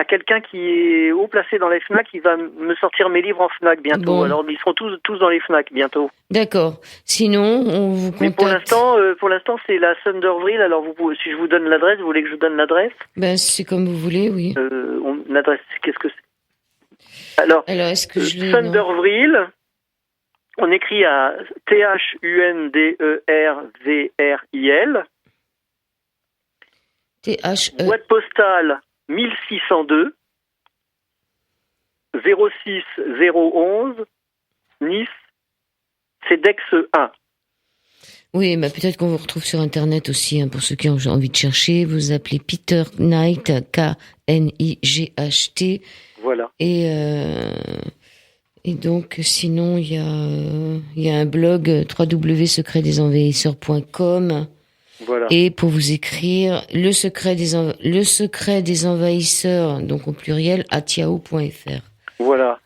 quelqu'un qui est haut placé dans les Fnac, qui va me sortir mes livres en Fnac bientôt. Bon. Alors ils seront tous dans les Fnac bientôt. D'accord. Sinon, on vous contacte. Mais pour l'instant, c'est la Thunderville. Alors si je vous donne l'adresse, vous voulez que je vous donne l'adresse ? Ben c'est comme vous voulez, oui. L'adresse, qu'est-ce que c'est ? Alors est-ce que Thunderville. On écrit à Thundervril. Boîte postale 1602 06011 Nice. C'est Dex 1. Oui, mais peut-être qu'on vous retrouve sur Internet aussi, pour ceux qui ont envie de chercher. Vous appelez Peter Knight, Knight. Voilà. Et donc, sinon, il y a un blog www.secretdesenvahisseurs.com. Voilà. Et pour vous écrire, le secret des envahisseurs, donc au pluriel, @yahoo.fr. Voilà.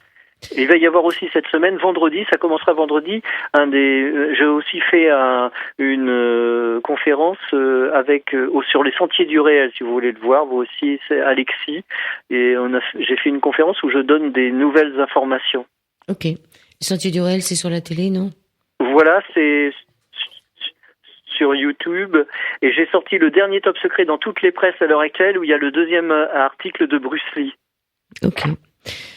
Et il va y avoir aussi cette semaine, vendredi, ça commencera vendredi, j'ai aussi fait une conférence sur les sentiers du réel, si vous voulez le voir, vous aussi, c'est Alexis, et j'ai fait une conférence où je donne des nouvelles informations. Ok. Les sentiers du réel, c'est sur la télé, non? Voilà, c'est sur YouTube, et j'ai sorti le dernier top secret dans toutes les presses à l'heure actuelle, où il y a le deuxième article de Bruce Lee. Ok.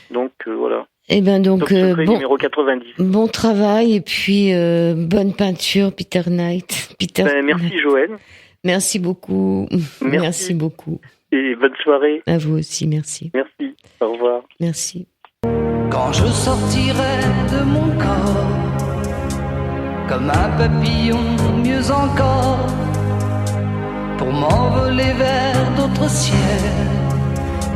Donc voilà. Eh ben donc top secret numéro 90. Bon travail et puis bonne peinture, Peter Knight. Merci Joël. Merci beaucoup. Merci beaucoup. Et bonne soirée. À vous aussi, merci. Merci. Au revoir. Merci. Quand je sortirai de mon corps, comme un papillon, mieux encore, pour m'envoler vers d'autres ciels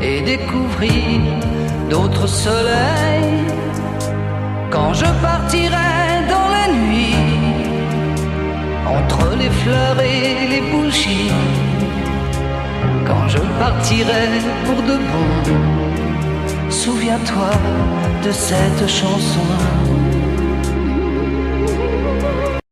et découvrir d'autres soleils. Quand je partirai dans la nuit, entre les fleurs et les bougies, quand je partirai pour de bon, souviens-toi de cette chanson.